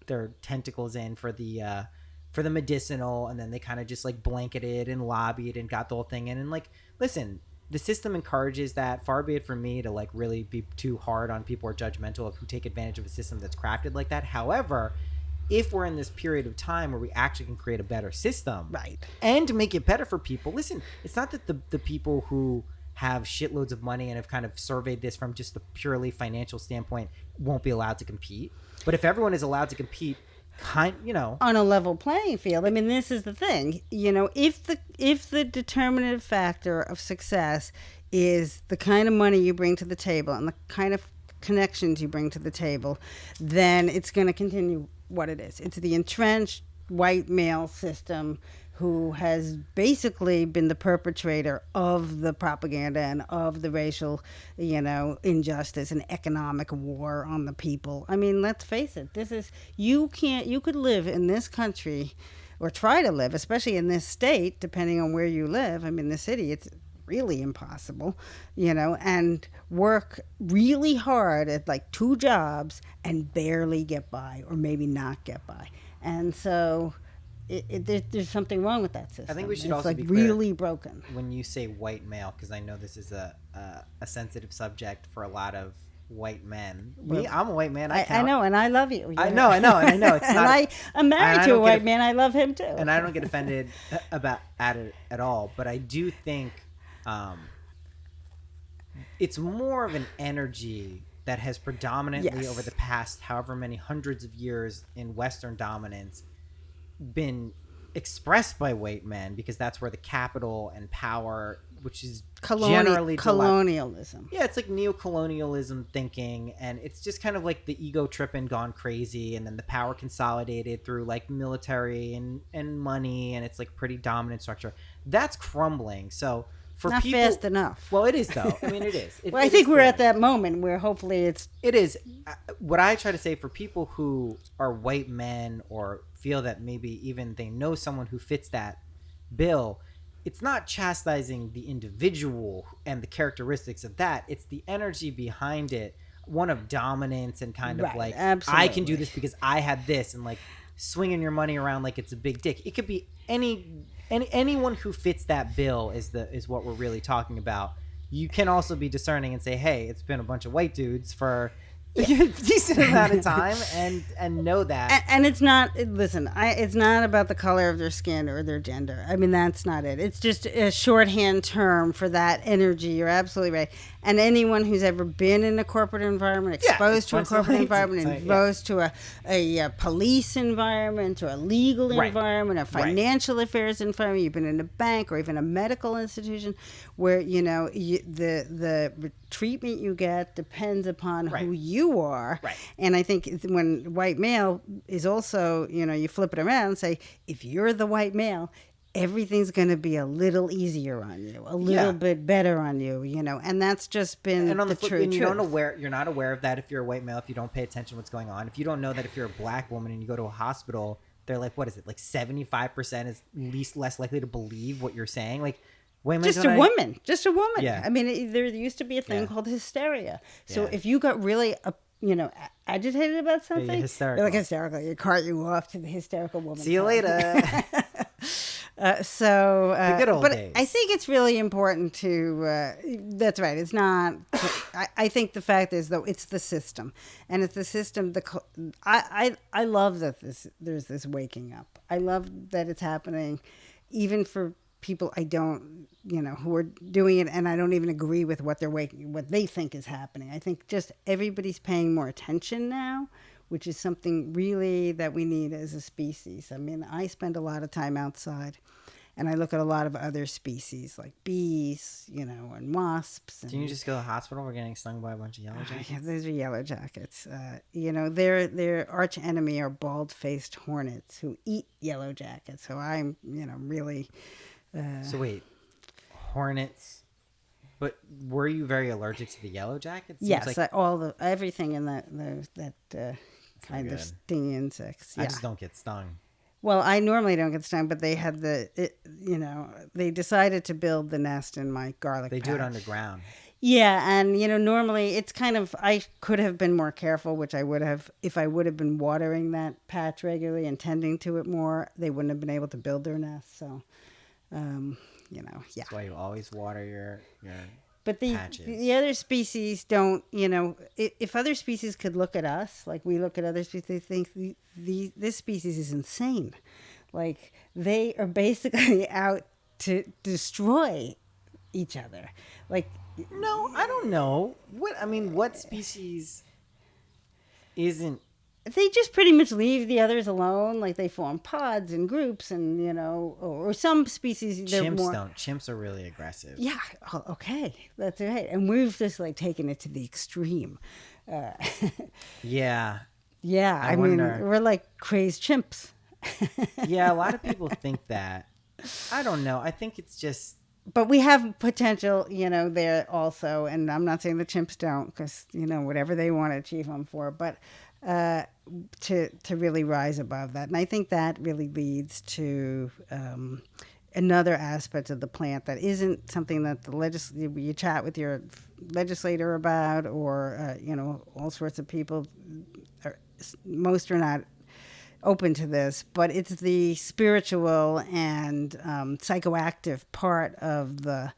their tentacles in for the medicinal, and then they kind of just like blanketed and lobbied and got the whole thing in. And like, listen, the system encourages that. Far be it from me to like really be too hard on people or judgmental of who take advantage of a system that's crafted like that. However, if we're in this period of time where we actually can create a better system, right, and make it better for people, listen, it's not that the people who have shitloads of money and have kind of surveyed this from just the purely financial standpoint won't be allowed to compete. But if everyone is allowed to compete, you know, on a level playing field, I mean, this is the thing, you know, if the determinative factor of success is the kind of money you bring to the table and the kind of connections you bring to the table, then it's going to continue what it is. It's the entrenched white male system who has basically been the perpetrator of the propaganda and of the racial, you know, injustice and economic war on the people. I mean, let's face it, you could live in this country or try to live, especially in this state, depending on where you live. I mean, the city, it's really impossible, you know, and work really hard at like 2 jobs and barely get by, or maybe not get by. And so there's something wrong with that system. I think we should it's also like be clear really broken. When you say white male, because I know this is a sensitive subject for a lot of white men. Me, I'm a white man. I know, and I love you. I know. It's not. And I'm married to a white man. I love him too. And I don't get offended at it at all. But I do think it's more of an energy that has predominantly over the past however many hundreds of years in Western dominance been expressed by white men, because that's where the capital and power, which is generally colonialism. Yeah, it's like neo-colonialism thinking, and it's just kind of like the ego tripping gone crazy, and then the power consolidated through like military and money, and it's like pretty dominant structure that's crumbling. So for not people, fast enough. Well, it is though. I mean, it is. Well, I think we're at that moment where hopefully it is. What I try to say for people who are white men or feel that maybe even they know someone who fits that bill, it's not chastising the individual and the characteristics of that. It's the energy behind it, one of dominance and kind of like, absolutely, I can do this because I had this, and like swinging your money around like it's a big dick. It could be anyone who fits that bill is what we're really talking about. You can also be discerning and say, hey, it's been a bunch of white dudes for a decent amount of time, and know that. And it's not, listen, it's not about the color of their skin or their gender. I mean, that's not it. It's just a shorthand term for that energy. You're absolutely right. And anyone who's ever been in a corporate environment, exposed to a corporate environment, exposed to a police environment or a legal environment, a financial affairs environment, you've been in a bank or even a medical institution where, you know, the treatment you get depends upon who you are. Right. And I think when white male is also, you know, you flip it around and say, if you're the white male, everything's going to be a little easier on you, a little bit better on you, and that's just been And on the the flip, true and truth. you're not aware of that if you're a white male, if you don't pay attention to what's going on. If you don't know that if you're a black woman and you go to a hospital, they're like, what is it? Like 75% is less likely to believe what you're saying. Like women, Just a woman. Yeah. I mean, there used to be a thing Yeah. called hysteria. So Yeah. if you got really, agitated about something, you're hysterical. you're like hysterical. You cart you off to the hysterical woman. See you later. The good old but days. I think it's really important to. That's right. It's not. I think the fact is though it's the system, and it's the system. I love that there's this waking up. I love that it's happening, even for people I don't, who are doing it, and I don't even agree with what they think is happening. I think just everybody's paying more attention now, which is something really that we need as a species. I mean, I spend a lot of time outside, and I look at a lot of other species like bees, and wasps. And, Do you just go to the hospital for getting stung by a bunch of yellow jackets? yeah, those are yellow jackets. Their arch enemy are bald-faced hornets who eat yellow jackets. So I'm, really. So wait, hornets. But were you very allergic to the yellow jackets? Yes, everything in that kind of good. stinging insects. Yeah. I just don't get stung. Well, I normally don't get stung, but they had they decided to build the nest in my garlic. They do it patch. underground. Yeah, and normally it's kind of I could have been more careful, which I would have if I would have been watering that patch regularly and tending to it more. They wouldn't have been able to build their nest. So, yeah. That's why you always water your But patches. the other species don't, if other species could look at us like we look at other species, they think this species is insane. Like they are basically out to destroy each other. Like, No, I don't know. What species isn't? they just pretty much leave the others alone. Like they form pods and groups, and or some species they're Chimps more. don't. Chimps are really aggressive. Yeah. Oh, okay. That's right. And we've just taken it to the extreme. Yeah. Yeah. I mean, wonder. we're like crazed chimps. Yeah, a lot of people think that. I don't know. I think it's just. But we have potential, there also. And I'm not saying the chimps don't, because, whatever they want to achieve them for. But to really rise above that. And I think that really leads to another aspect of the plant that isn't something that you chat with your legislator about, or, all sorts of people. Most are not open to this, but it's the spiritual and psychoactive part of the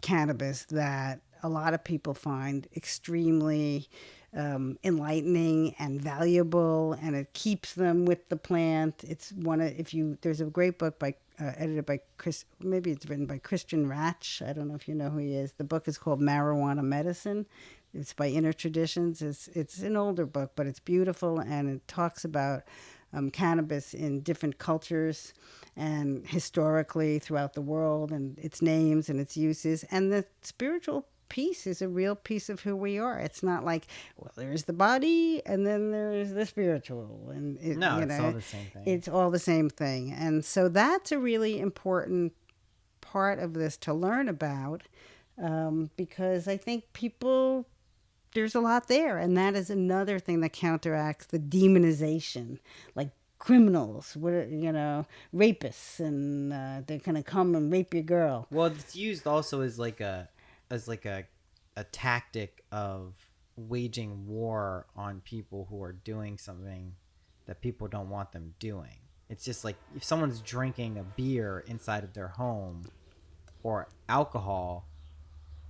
cannabis that a lot of people find extremely enlightening and valuable, and it keeps them with the plant. It's there's a great book edited by maybe it's written by Christian Ratch. I don't know if you know who he is. The book is called Marijuana Medicine. It's by Inner Traditions. It's an older book, but it's beautiful, and it talks about cannabis in different cultures and historically throughout the world, and its names and its uses. And the spiritual piece is a real piece of who we are. It's not like, well, there's the body and then there's the spiritual. And It's all the same thing. It's all the same thing. And so that's a really important part of this to learn about, because I think there's a lot there, and that is another thing that counteracts the demonization, like criminals, rapists, and they're gonna come and rape your girl. Well, it's used also as a tactic of waging war on people who are doing something that people don't want them doing. It's just like if someone's drinking a beer inside of their home or alcohol,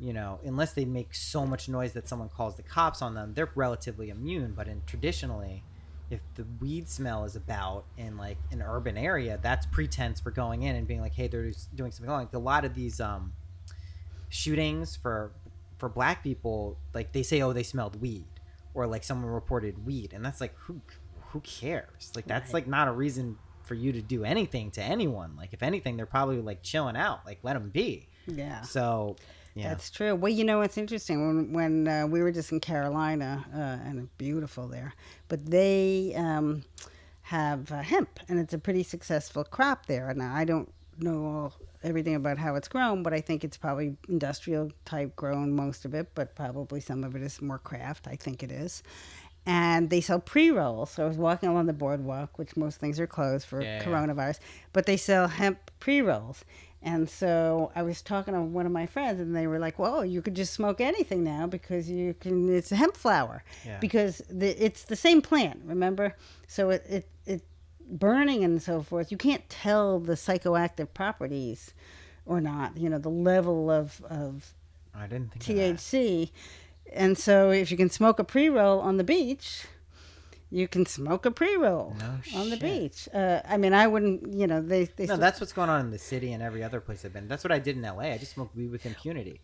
unless they make so much noise that someone calls the cops on them, they're relatively immune. But traditionally, if the weed smell is about in like an urban area, that's pretense for going in and being like, hey, they're doing something wrong. Like a lot of these shootings for black people, like they say, oh, they smelled weed, or like someone reported weed, and that's like, who cares? Like that's Right. like not a reason for you to do anything to anyone. Like if anything, they're probably like chilling out. Like let them be. Yeah. So yeah, That's true. Well, it's interesting. When we were just in Carolina, and it's beautiful there, but they have hemp, and it's a pretty successful crop there. And I don't know everything about how it's grown, but I think it's probably industrial type grown, most of it, but probably some of it is more craft. I think it is. And they sell pre-rolls. So I was walking along the boardwalk, which most things are closed for coronavirus, but they sell hemp pre-rolls. And so I was talking to one of my friends, and they were like, "Well, you could just smoke anything now because you can. It's a hemp flower, because it's the same plant. Remember, so it burning and so forth. You can't tell the psychoactive properties or not. You know, the level of I didn't think THC. And so if you can smoke a pre-roll on the beach, you can smoke a pre-roll on the beach. I mean, I wouldn't, you know, they no, that's what's going on in the city and every other place I've been. That's what I did in LA. I just smoked weed with impunity.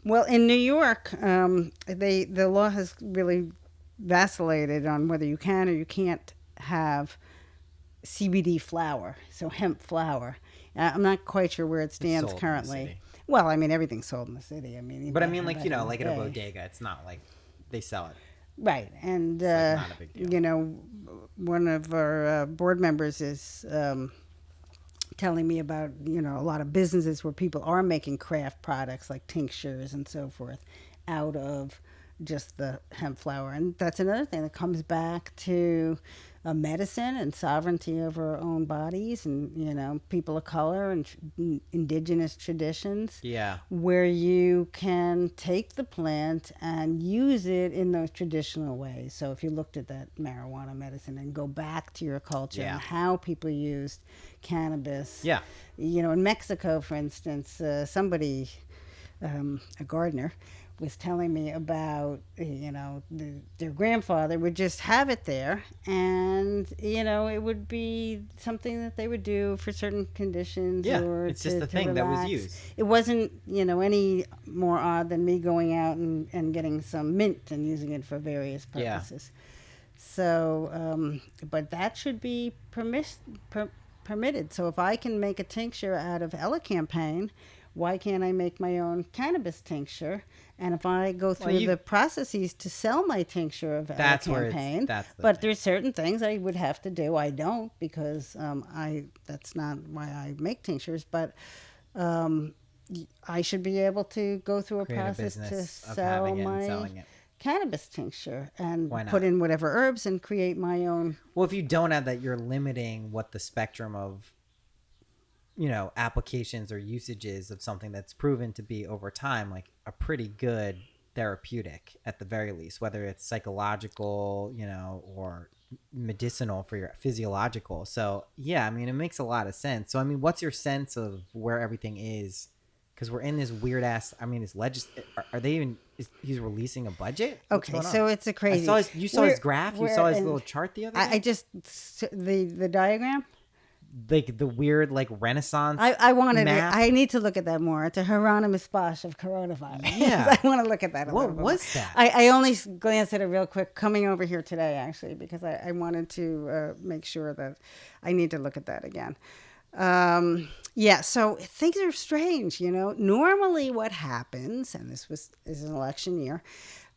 Well, in New York, the law has really vacillated on whether you can or you can't have CBD flower, so hemp flower. I'm not quite sure where it stands currently. Well, I mean, everything's sold in the city. I mean, but I mean, like, you know, like at a bodega, it's not like they sell it. Right. And, it's like not a big deal. You know, one of our board members is telling me about, you know, a lot of businesses where people are making craft products like tinctures and so forth out of just the hemp flower. And that's another thing that comes back to medicine and sovereignty over our own bodies, and, you know, people of color and indigenous traditions. Yeah. Where you can take the plant and use it in those traditional ways. So if you looked at that marijuana medicine and go back to your culture and how people used cannabis. Yeah. You know, in Mexico, for instance, somebody, a gardener, was telling me about, you know, their grandfather would just have it there, and, you know, it would be something that they would do for certain conditions. Yeah, or it's just the thing that was used. It wasn't, you know, any more odd than me going out and getting some mint and using it for various purposes. Yeah. So, but that should be permitted. So if I can make a tincture out of elecampane, why can't I make my own cannabis tincture? And if I go through the processes to sell my tincture of elecampane, but there's certain things I would have to do. I don't, because that's not why I make tinctures. But I should be able to go through a process to sell my cannabis tincture and put in whatever herbs and create my own. Well, if you don't have that, you're limiting what the spectrum of, you know, applications or usages of something that's proven to be over time like a pretty good therapeutic at the very least, whether it's psychological, you know, or medicinal for your physiological. So yeah, I mean, it makes a lot of sense. So I mean, what's your sense of where everything is? Because we're in this weird ass, I mean, are they even, he's releasing a budget? Okay, so it's a crazy. You saw his graph? You saw his little chart the other day? I just, the diagram? Like the weird, like, Renaissance map. I need to look at that more. It's a Hieronymus Bosch of coronavirus. Yeah. I want to look at that a little bit more. What was that? I only glanced at it real quick coming over here today, actually, because I wanted to make sure that I need to look at that again. Yeah, so things are strange, you know. Normally what happens, and this is an election year,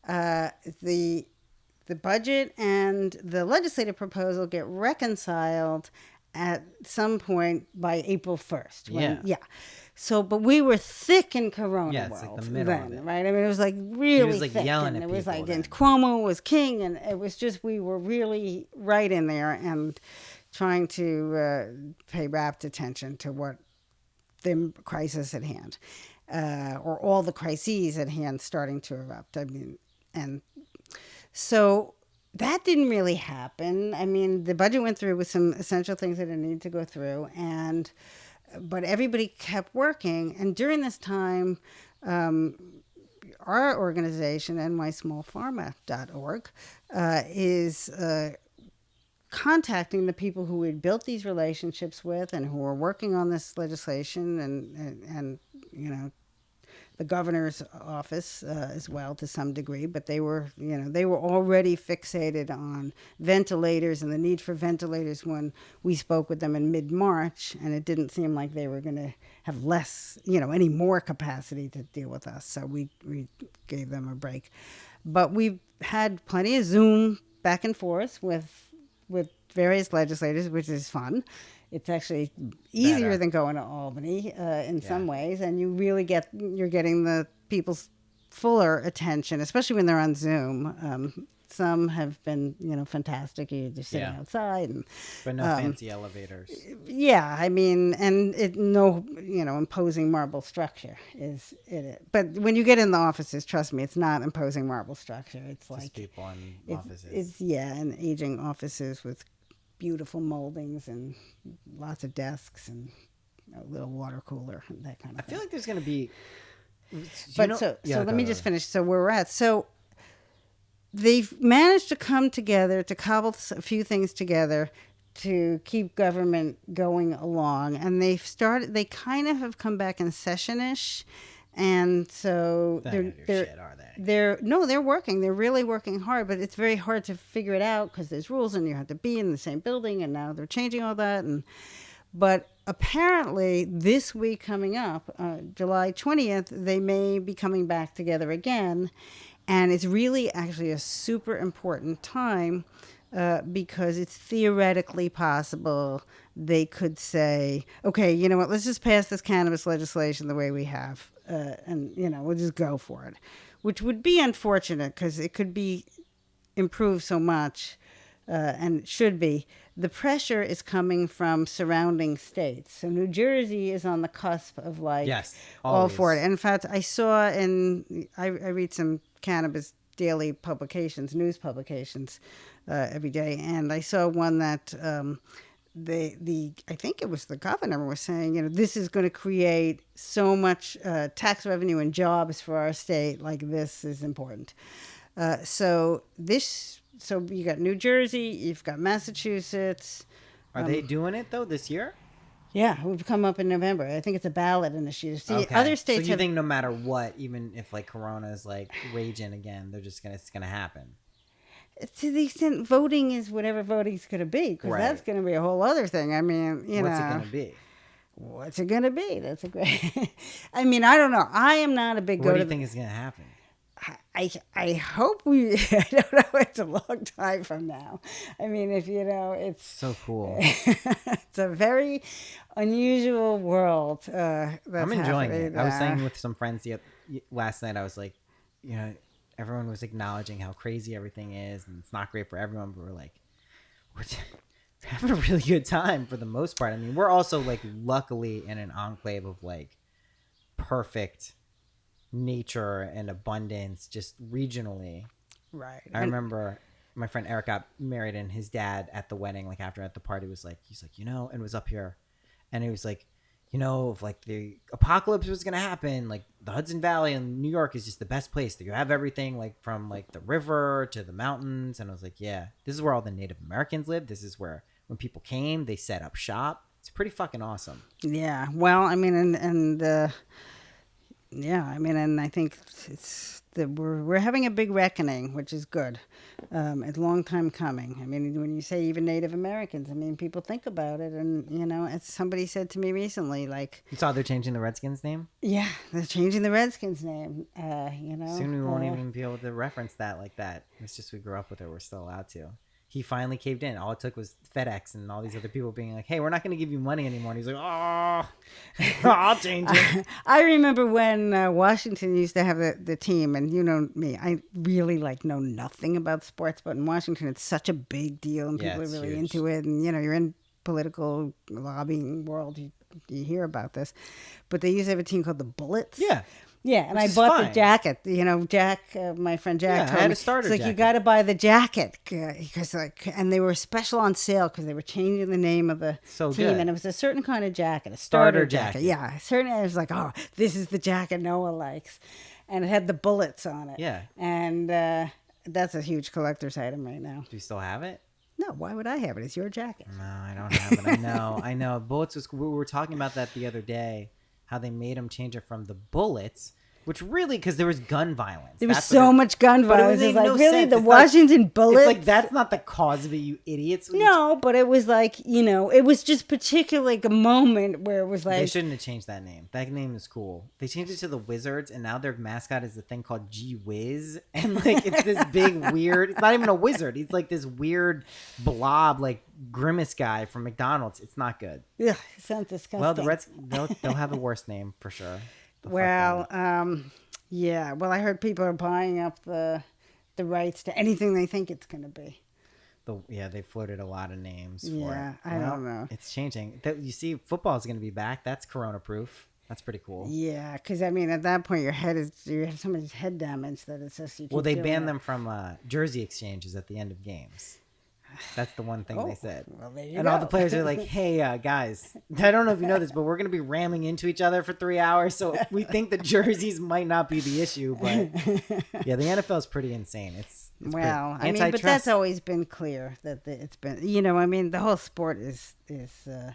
the budget and the legislative proposal get reconciled at some point by April 1st. So, but we were thick in Corona world, like the middle then, of it. right? I mean, it was like really he was like thick, yelling and at it was people like, then. and Cuomo was king, and it was just, we were really right in there and trying to pay rapt attention to what the crisis at hand, or all the crises at hand starting to erupt. I mean, and so that didn't really happen. I mean, the budget went through with some essential things that it needed to go through, but everybody kept working. And during this time, our organization, nysmallfarma.org, is contacting the people who we'd built these relationships with and who were working on this legislation, and you know, the governor's office as well to some degree, but they were already fixated on ventilators and the need for ventilators when we spoke with them in mid-March, and it didn't seem like they were going to have less, you know, any more capacity to deal with us. So we gave them a break. But we've had plenty of Zoom back and forth with various legislators, which is fun. It's actually easier Better. than going to Albany in some ways, and you're getting the people's fuller attention, especially when they're on Zoom. Some have been, fantastic. You're just sitting outside, and But no fancy elevators. yeah, I mean, and no, imposing marble structure is it. But when you get in the offices, trust me, it's not imposing marble structure. It's Just like people in offices. and aging offices with beautiful moldings and lots of desks and a little water cooler and that kind of thing. I feel like there's going to be. But so let me just finish. So where we're at. So they've managed to come together to cobble a few things together to keep government going along, and they kind of have come back in session-ish, and so they're working. They're really working hard, but it's very hard to figure it out because there's rules and you have to be in the same building, and now they're changing all that. But apparently this week coming up, July 20th, they may be coming back together again. And it's really actually a super important time because it's theoretically possible they could say, okay, you know what, let's just pass this cannabis legislation the way we have. And, we'll just go for it, which would be unfortunate because it could be improved so much and it should be. The pressure is coming from surrounding states. So New Jersey is on the cusp of all for it. And in fact, I saw I read some cannabis daily publications, news publications every day. And I saw one that I think it was the governor was saying, this is going to create so much tax revenue and jobs for our state. Like this is important. So you got New Jersey, you've got Massachusetts. Are they doing it though this year? Yeah, we've come up in November. I think it's a ballot initiative. See, okay. Other states. So you think no matter what, even if Corona is raging again, it's gonna happen. To the extent voting is whatever voting's going to be, because that's going to be a whole other thing. I mean, what's it going to be? What's it going to be? That's a great. I mean, I don't know. I am not a big. What do you think is going to happen? I hope we. I don't know. It's a long time from now. I mean, it's so cool. It's a very unusual world. That's I'm enjoying it. There. I was saying with some friends last night. I was like, everyone was acknowledging how crazy everything is, and it's not great for everyone. But we're having a really good time for the most part. I mean, we're also luckily in an enclave of perfect nature and abundance just regionally. Right. I remember my friend Eric got married, and his dad at the wedding, after at the party, was he's and was up here, and he was if the apocalypse was gonna happen, the Hudson Valley in New York is just the best place. You have everything from the river to the mountains, and I was yeah, this is where all the Native Americans live. This is where when people came, they set up shop. It's pretty fucking awesome. Yeah. Well, I mean, and I think we're having a big reckoning, which is good. It's a long time coming. I mean, when you say even Native Americans, I mean, people think about it, and as somebody said to me recently, you saw they're changing the Redskins name. Yeah, they're changing the Redskins name. Soon we won't even be able to reference that like that. It's just we grew up with it. We're still allowed to. He finally caved in. All it took was FedEx and all these other people being hey, we're not going to give you money anymore. And he's oh, I'll change it. I remember when Washington used to have the team, and me, I really know nothing about sports, but in Washington it's such a big deal, and people are really huge. Into it, and you're in political lobbying world, you hear about this. But they used to have a team called the Bullets. Yeah. Yeah, and I bought the jacket. Jack, my friend Jack, told me. I had a starter jacket. You got to buy the jacket because and they were special on sale because they were changing the name of the team, good. And it was a certain kind of jacket, a starter jacket. Yeah, certainly. I was oh, this is the jacket Noah likes, and it had the bullets on it. Yeah, and that's a huge collector's item right now. Do you still have it? No, why would I have it? It's your jacket. No, I don't have it. I know. Bullets was. We were talking about that the other day. How they made them change it from the Bullets, Which really, because there was gun violence. There was so much gun violence. It's like, really? The Washington bullets? It's like, that's not the cause of it, you idiots. No, but it was like, it was just particularly like a moment where it was like... They shouldn't have changed that name. That name is cool. They changed it to the Wizards, and now their mascot is a thing called G-Wiz. And like, it's this big, weird... It's not even a wizard. He's like this weird blob, like grimace guy from McDonald's. It's not good. Yeah, it sounds disgusting. Well, the Reds, they'll have a worse name for sure. Yeah. Well, I heard people are buying up the rights to anything they think it's going to be. They floated a lot of names for it. Yeah, I don't know. It's changing. You see, football is going to be back. That's corona-proof. That's pretty cool. Yeah, because, I mean, at that point, you have so much head damage that it's just... Well, they banned them from jersey exchanges at the end of games. That's the one thing they said. Well, there you and go. All the players are like, hey, guys, I don't know if you know this, but we're going to be ramming into each other for 3 hours. So we think the jerseys might not be the issue. But yeah, the NFL is pretty insane. It's I mean, but that's always been clear that it's been, I mean, the whole sport is I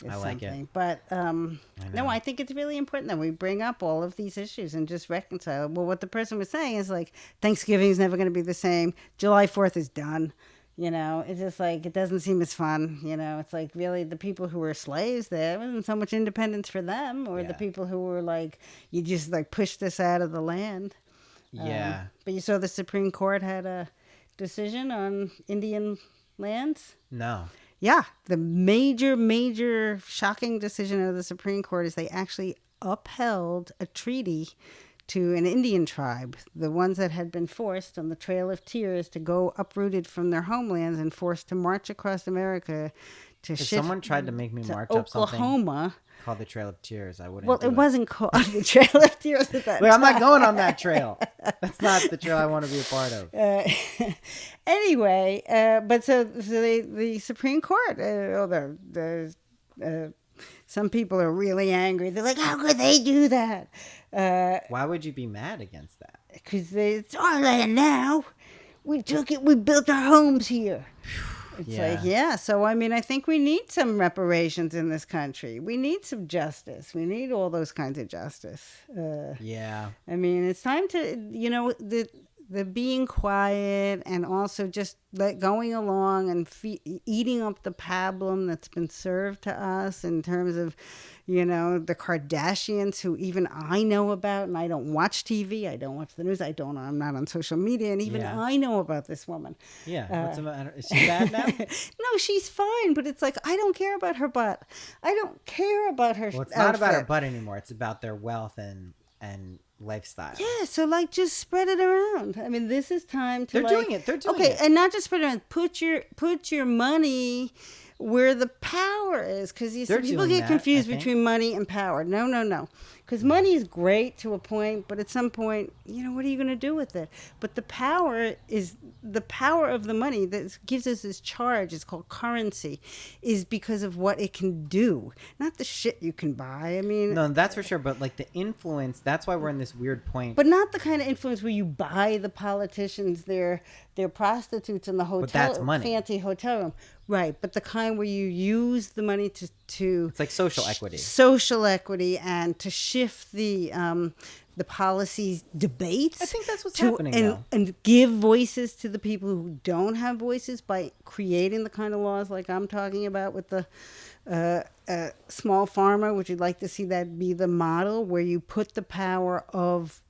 like something. It. But I think it's really important that we bring up all of these issues and just reconcile. Well, what the person was saying is like, Thanksgiving is never going to be the same. July 4th is done. It's just like, it doesn't seem as fun. It's like, really, the people who were slaves, there wasn't so much independence for them, or the people who were like, you just like pushed us out of the land. Yeah. But you saw the Supreme Court had a decision on Indian lands? No. Yeah. The major shocking decision of the Supreme Court is they actually upheld a treaty to an Indian tribe, the ones that had been forced on the Trail of Tears to go uprooted from their homelands and forced to march across America to if shift someone tried to make me march Oklahoma. Up something called the Trail of Tears, I wouldn't. Well, it wasn't called the Trail of Tears at that time. I'm not going on that trail. That's not the trail I want to be a part of. Anyway, but so the Supreme Court, some people are really angry. They're like, how could they do that? Why would you be mad against that? Because it's our land now. We took it. We built our homes here. It's So, I mean, I think we need some reparations in this country. We need some justice. We need all those kinds of justice. I mean, it's time to, the being quiet and also just going along and eating up the pablum that's been served to us in terms of, the Kardashians, who even I know about, and I don't watch TV, I don't watch the news, I'm not on social media, and even I know about this woman. Yeah, what's the matter? Is she bad now? No, she's fine, but it's like, I don't care about her butt. I don't care about her Well, it's not about her butt anymore. It's about their wealth and lifestyle. Yeah, so like just spread it around. I mean, this is time to They're doing it. Okay, and not just spread it around. Put your money where the power is, because people get confused between money and power. No. Because money is great to a point, but at some point, what are you going to do with it? But the power of the money that gives us this charge, it's called currency, is because of what it can do, not the shit you can buy. I mean, no, that's for sure. But like the influence, that's why we're in this weird point. But not the kind of influence where you buy the politicians their prostitutes in the hotel, but that's money. Fancy hotel room. Right, but the kind where you use the money to it's like social equity, and to shift the policy debates. I think that's what's happening now. And give voices to the people who don't have voices by creating the kind of laws like I'm talking about with the Small Farma. Would you like to see that be the model where you put the power of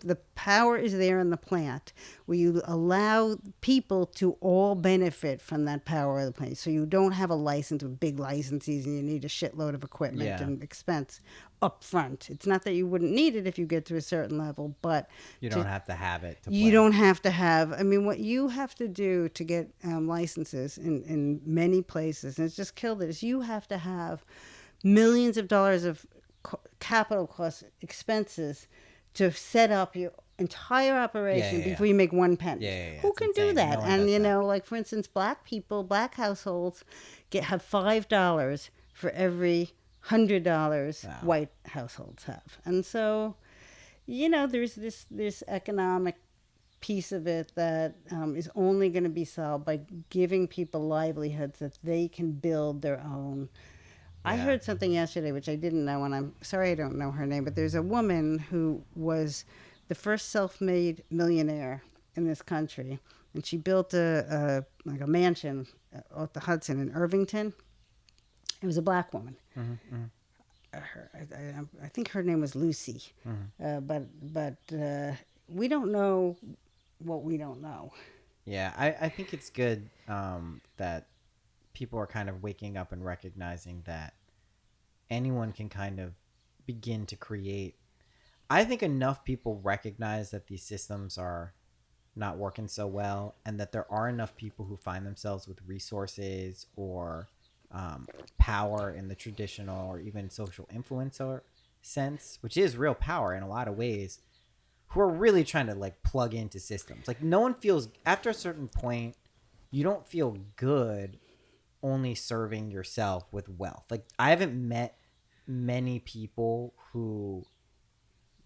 the power is there in the plant, where you allow people to all benefit from that power of the plant. So you don't have a license with big licensees and you need a shitload of equipment and expense up front. It's not that you wouldn't need it if you get to a certain level, but you don't have to have it. You don't have to have. I mean, what you have to do to get licenses in many places, and it's just killed it, is you have to have millions of dollars of capital cost expenses to set up your entire operation before you make one penny. Who can do that? And like for instance, black households have $5 for every $100 white households have. And so, there's this economic piece of it that is only going to be solved by giving people livelihoods that they can build their own I Yeah. heard something yesterday which I didn't know, and I'm sorry I don't know her name, but there's a woman who was the first self-made millionaire in this country, and she built a like a mansion off the Hudson in Irvington. It was a black woman. Mm-hmm. I think her name was Lucy, but we don't know what we don't know. Yeah, I think it's good that people are kind of waking up and recognizing that anyone can kind of begin to create. I think enough people recognize that these systems are not working so well, and that there are enough people who find themselves with resources or power in the traditional or even social influencer sense, which is real power in a lot of ways, who are really trying to like plug into systems. Like no one feels after a certain point, you don't feel good only serving yourself with wealth. Like I haven't met many people who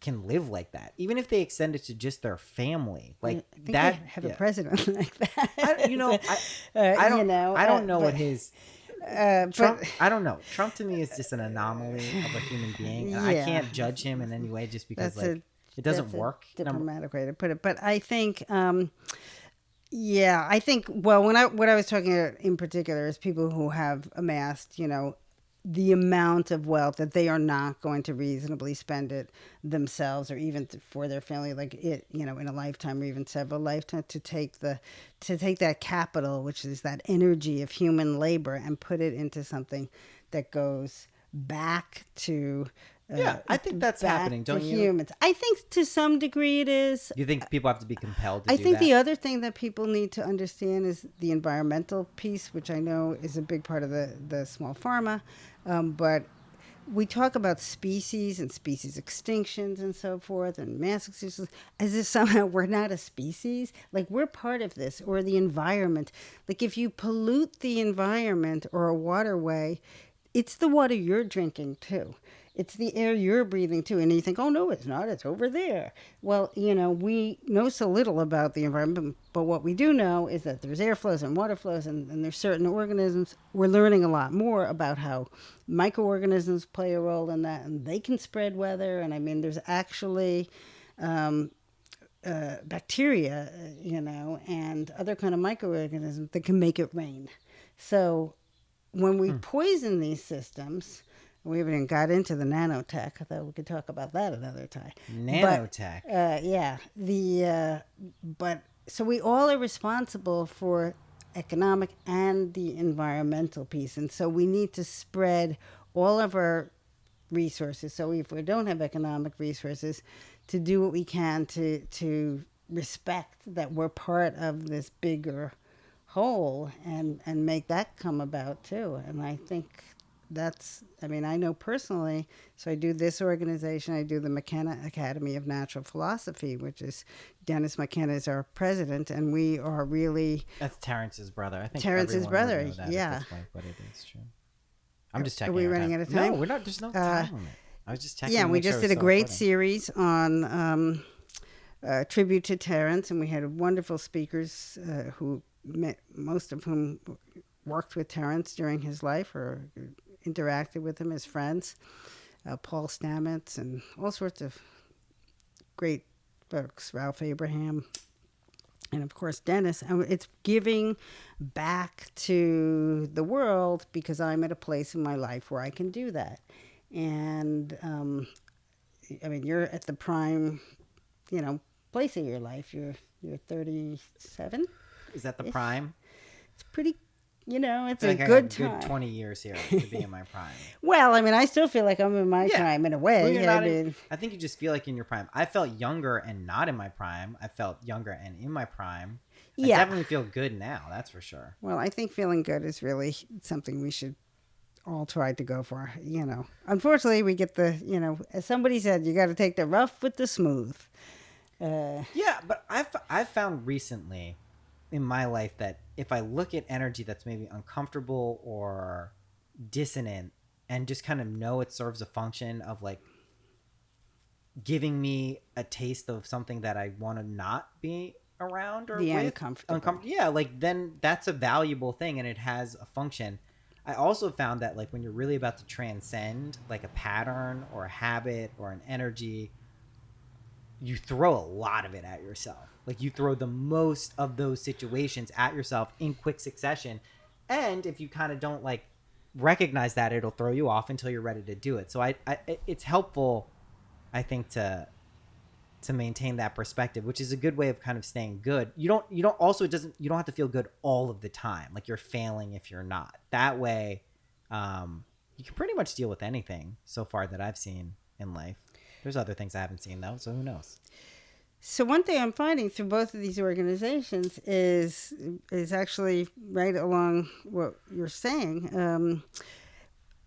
can live like that, even if they extend it to just their family. Like I think that, we have yeah. a president like that. I don't, you know, I don't know but, what his Trump. but I don't know. Trump to me is just an anomaly of a human being. I yeah, can't judge him in any way just because that's a it doesn't that's a work. diplomatic way to put it. But I think, yeah, I think. Well, what I was talking about in particular is people who have amassed, the amount of wealth that they are not going to reasonably spend it themselves or even for their family, like it, in a lifetime or even several lifetimes, to take that capital, which is that energy of human labor, and put it into something that goes back to Yeah, I think that's back happening, to don't you? humans. I think to some degree it is. You think people have to be compelled to I do think that? the other thing that people need to understand is the environmental piece, which I know is a big part of the small pharma. But we talk about species and species extinctions and so forth and mass extinctions as if somehow we're not a species. Like we're part of this, or the environment. Like if you pollute the environment or a waterway, it's the water you're drinking too. It's the air you're breathing too. And you think, oh, no, it's not. It's over there. Well, we know so little about the environment, but what we do know is that there's air flows and water flows, and there's certain organisms. We're learning a lot more about how microorganisms play a role in that, and they can spread weather. And I mean, there's actually bacteria, and other kind of microorganisms that can make it rain. So when we poison these systems, we haven't even got into the nanotech, though we could talk about that another time. Nanotech. But so we all are responsible for economic and the environmental piece, and so we need to spread all of our resources. So if we don't have economic resources, to do what we can to respect that we're part of this bigger whole and make that come about too. And I think I know personally, so I do this organization, I do the McKenna Academy of Natural Philosophy, which is Dennis McKenna is our president, and we are really... That's Terrence's brother. I think Terrence's brother, would know that yeah. at this point, but it is true. I'm just checking. Are we running out of time? No, we're not. There's no time limit. I was just checking. Yeah, to we make just sure did a it's great still series on tribute to Terrence, and we had wonderful speakers most of whom worked with Terrence during his life or interacted with him as friends. Paul Stamets and all sorts of great folks, Ralph Abraham, and of course Dennis. And it's giving back to the world because I'm at a place in my life where I can do that. And you're at the prime, place of your life. You're 37. Is that the prime? It's pretty. It's I a feel like good I got time. Good 20 years here to be in my prime. Well, I still feel like I'm in my prime in a way. Well, you're not I think you just feel like in your prime. I felt younger and not in my prime. I felt younger and in my prime. I definitely feel good now. That's for sure. Well, I think feeling good is really something we should all try to go for. Unfortunately, we get as somebody said, you got to take the rough with the smooth. Yeah, but I've found recently in my life that if I look at energy that's maybe uncomfortable or dissonant and just kind of know it serves a function of like giving me a taste of something that I want to not be around or the with, uncomfortable. Yeah, like then that's a valuable thing and it has a function. I also found that like when you're really about to transcend like a pattern or a habit or an energy, you throw a lot of it at yourself. Like you throw the most of those situations at yourself in quick succession. And if you kind of don't like recognize that, it'll throw you off until you're ready to do it. So it's helpful, I think, to maintain that perspective, which is a good way of kind of staying good. You don't you don't have to feel good all of the time. Like you're failing if you're not. That way, you can pretty much deal with anything so far that I've seen in life. There's other things I haven't seen though, so who knows? So one thing I'm finding through both of these organizations is actually right along what you're saying.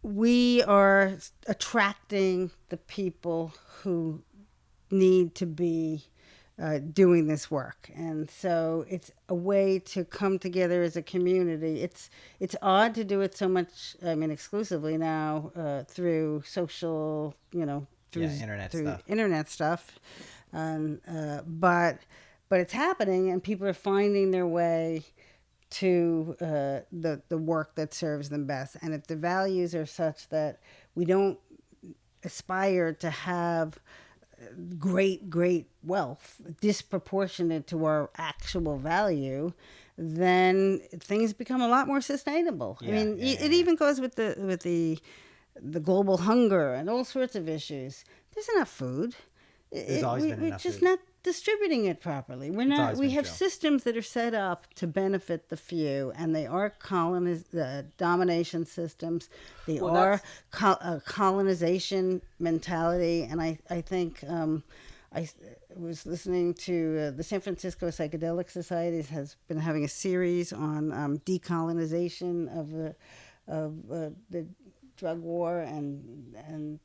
We are attracting the people who need to be doing this work, and so it's a way to come together as a community. It's odd to do it so much, I mean, exclusively now through social, through internet stuff, but it's happening, and people are finding their way to the work that serves them best. And if the values are such that we don't aspire to have great wealth disproportionate to our actual value, then things become a lot more sustainable. I mean, it even goes with the global hunger and all sorts of issues. There's enough food. There's always been enough We're just food. not distributing it properly. We have systems that are set up to benefit the few, and they are domination systems. They are a colonization mentality, and I think I was listening to the San Francisco Psychedelic Society has been having a series on decolonization of the drug war and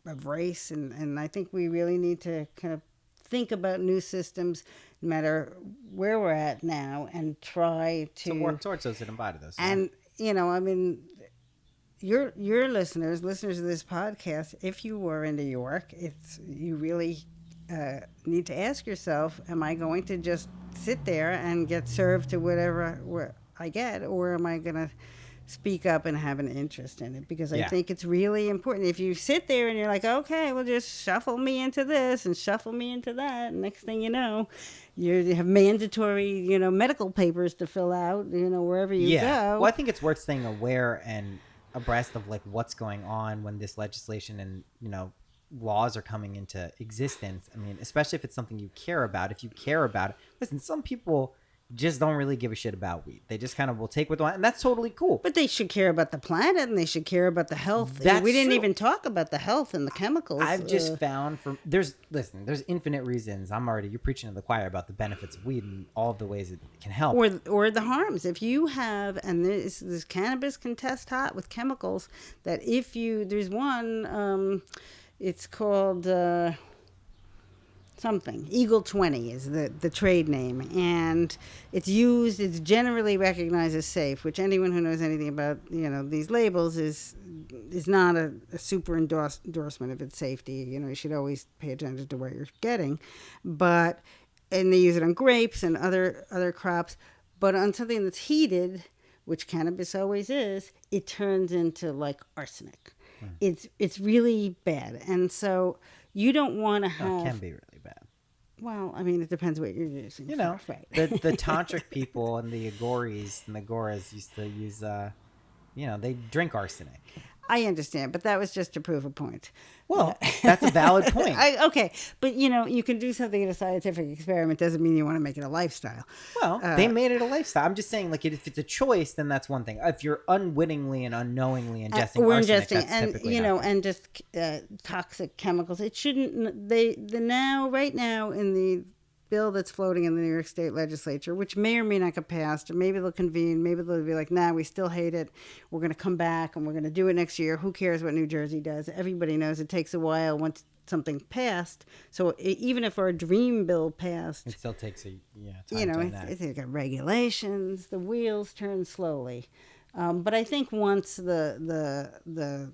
of race, and I think we really need to kind of think about new systems no matter where we're at now and try to work towards those and embody those. And I mean, your listeners of this podcast, if you were in New York, you really need to ask yourself, am I going to just sit there and get served to whatever I get, or am I going to speak up and have an interest in it? Because I think it's really important. If you sit there and you're like, okay, well, just shuffle me into this and shuffle me into that, and next thing you know, you have mandatory, medical papers to fill out, wherever you go. Well, I think it's worth staying aware and abreast of like what's going on when this legislation and, laws are coming into existence. I mean, especially if it's something you care about. If you care about it, listen, some people just don't really give a shit about weed. They just kind of will take what they want, and that's totally cool. But they should care about the planet, and they should care about the health. We didn't even talk about the health and the chemicals. I've just found there's infinite reasons. You're preaching to the choir about the benefits of weed and all of the ways it can help. Or the harms. If you have, and this cannabis can test hot with chemicals, that there's one, it's called something. Eagle 20 is the trade name, and it's generally recognized as safe, which anyone who knows anything about these labels is not a super endorsement of its safety. You should always pay attention to what you're getting, and they use it on grapes and other crops, but on something that's heated, which cannabis always is, it turns into like arsenic. It's really bad, and so you don't want to have. It can be really bad. Well, I mean, it depends what you're using. Right. the tantric people and the agoris and the goras used to use, they drink arsenic. I understand, but that was just to prove a point. Well, that's a valid point. Okay, but you can do something in a scientific experiment doesn't mean you want to make it a lifestyle. Well, they made it a lifestyle. I'm just saying, like, if it's a choice, then that's one thing. If you're unwittingly and unknowingly ingesting arsenic, that's typically not and just toxic chemicals. It shouldn't. Right now in the bill that's floating in the New York State legislature, which may or may not get passed, or maybe they'll convene, maybe they'll be like, nah, we still hate it. We're going to come back and we're going to do it next year. Who cares what New Jersey does? Everybody knows it takes a while once something passed. So even if our dream bill passed, it still takes time. It's got regulations. The wheels turn slowly. But I think once the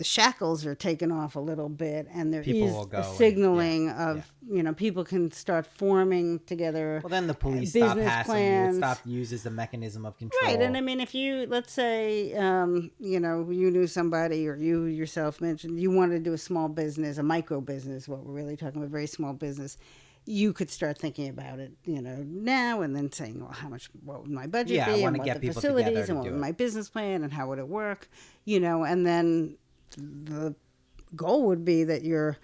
the shackles are taken off a little bit, and there People is will go a and- signaling yeah, of people can start forming together. Well, then the police stop business hassling you. It plans. stopped used as a mechanism of control. Right, and I mean, if you, let's say, you knew somebody, or you yourself mentioned you wanted to do a small business, a micro business, what we're really talking about, very small business, you could start thinking about it, now, and then saying, well, what would my budget Yeah, I be, wanna and get what the people together facilities, to and what do would it. my business plan, and how would it work, and then the goal would be that your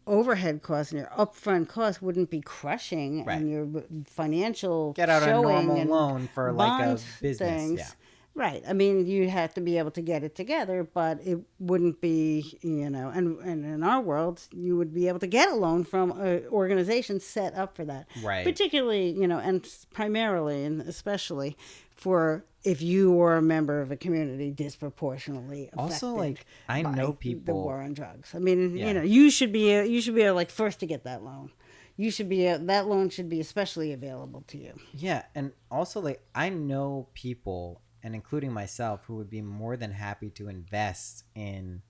overhead costs and your upfront costs wouldn't be crushing, Right. and your financial Get out a showing normal and loan for like a bond business. things. Yeah. Right. I mean, you have to be able to get it together, but it wouldn't be, and in our world, you would be able to get a loan from an organization set up for that. Right. Particularly, and primarily and especially for if you were a member of a community disproportionately affected. Also, like, I know by people- the war on drugs. I mean, Yeah. you should be like first to get that loan. You should be that loan should be especially available to you. Yeah, and also like I know people, and including myself, who would be more than happy to invest in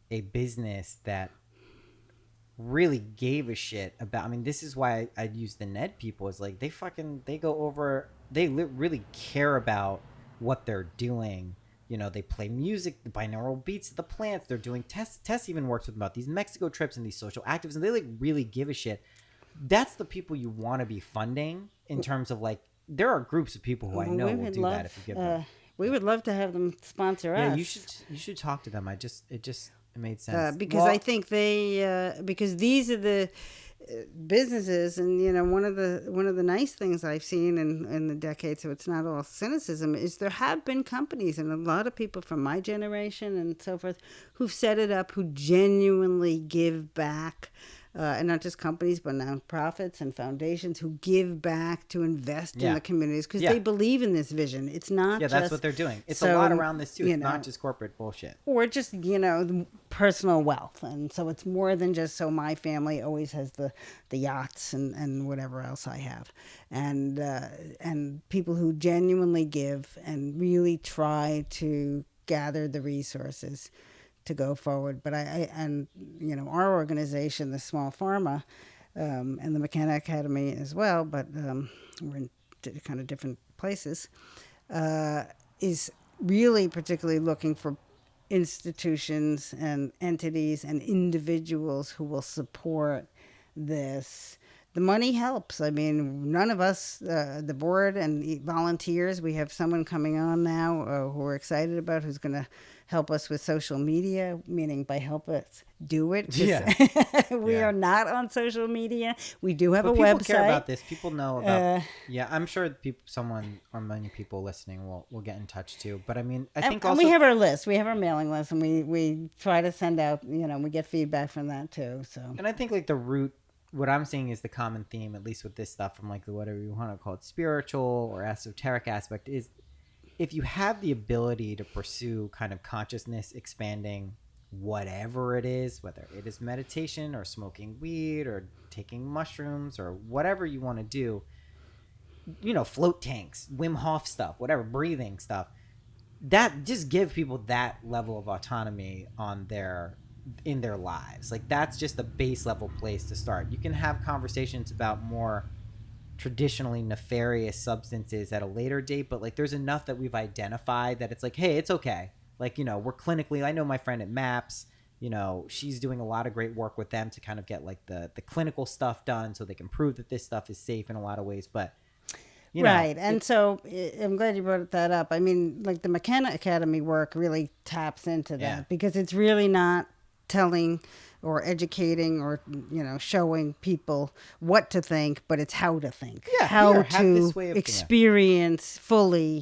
a business that really gave a shit about. I mean, this is why I'd use the Ned people. Is like they go over. They really care about what they're doing. They play music, the binaural beats of the plants. They're doing tests. Tess even works with them about these Mexico trips and these social activists, and they like really give a shit. That's the people you want to be funding in terms of like, there are groups of people who I know will do that if you give them. We would love to have them sponsor us. Yeah, you should talk to them. It made sense. Because I think because these are the businesses, and one of the nice things I've seen in the decades, so it's not all cynicism, is there have been companies, and a lot of people from my generation and so forth, who've set it up, who genuinely give back. And not just companies, but nonprofits and foundations who give back to invest in the communities because they believe in this vision. It's not just... that's what they're doing. It's a lot around this, too. It's not just corporate bullshit. Or just, personal wealth. And so it's more than just so my family always has the yachts and whatever else I have. And people who genuinely give and really try to gather the resources to go forward. But our organization, the Small Farma, and the McKenna Academy as well, but we're in kind of different places, is really particularly looking for institutions and entities and individuals who will support this. The money helps. I mean, none of us, the board and volunteers, we have someone coming on now who we're excited about, who's going to help us with social media, meaning by help us do it. Yeah. We are not on social media. We do have a people website. Care about this. People know about. I'm sure someone or many people listening will get in touch too. But I mean, I think also we have our list. We have our mailing list, and we try to send out. We get feedback from that too. So. And I think like the root. What I'm seeing is the common theme, at least with this stuff, from like the whatever you want to call it, spiritual or esoteric aspect, is if you have the ability to pursue kind of consciousness expanding, whatever it is, whether it is meditation or smoking weed or taking mushrooms or whatever you want to do, float tanks, Wim Hof stuff, whatever, breathing stuff, that just give people that level of autonomy in their lives. Like that's just the base level place to start. You can have conversations about more traditionally nefarious substances at a later date, but like there's enough that we've identified that it's like, hey, it's okay. Like, we're clinically, I know my friend at MAPS, she's doing a lot of great work with them to kind of get like the clinical stuff done so they can prove that this stuff is safe in a lot of ways. But right. And so I'm glad you brought that up. I mean, like the McKenna Academy work really taps into that because it's really not telling or educating or showing people what to think, but it's how to think, how to experience fully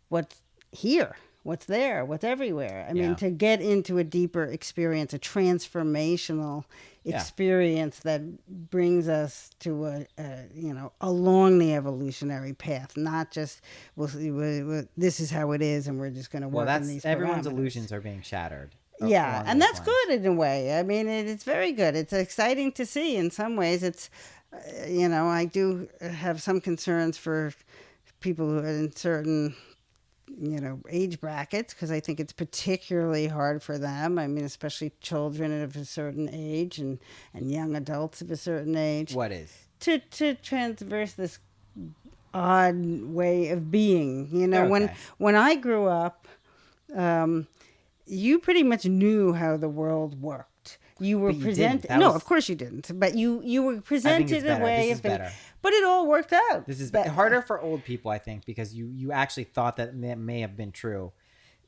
what's here, what's there, what's everywhere. I mean, to get into a deeper experience, a transformational experience that brings us to along the evolutionary path, not just this is how it is and we're just going to work in these everyone's parameters. Illusions are being shattered. Yeah, and that's good in a way. I mean, it's very good. It's exciting to see. In some ways, it's I do have some concerns for people who are in certain age brackets, because I think it's particularly hard for them. I mean, especially children of a certain age and young adults of a certain age. What is? To transverse this odd way of being. Okay. When I grew up, you pretty much knew how the world worked. You were But you didn't. presented. That No, was- of course you didn't. But you were I think presented it's a better. way This of is being. better. But it all worked out. This is But- harder for old people, I think, because you actually thought that may have been true.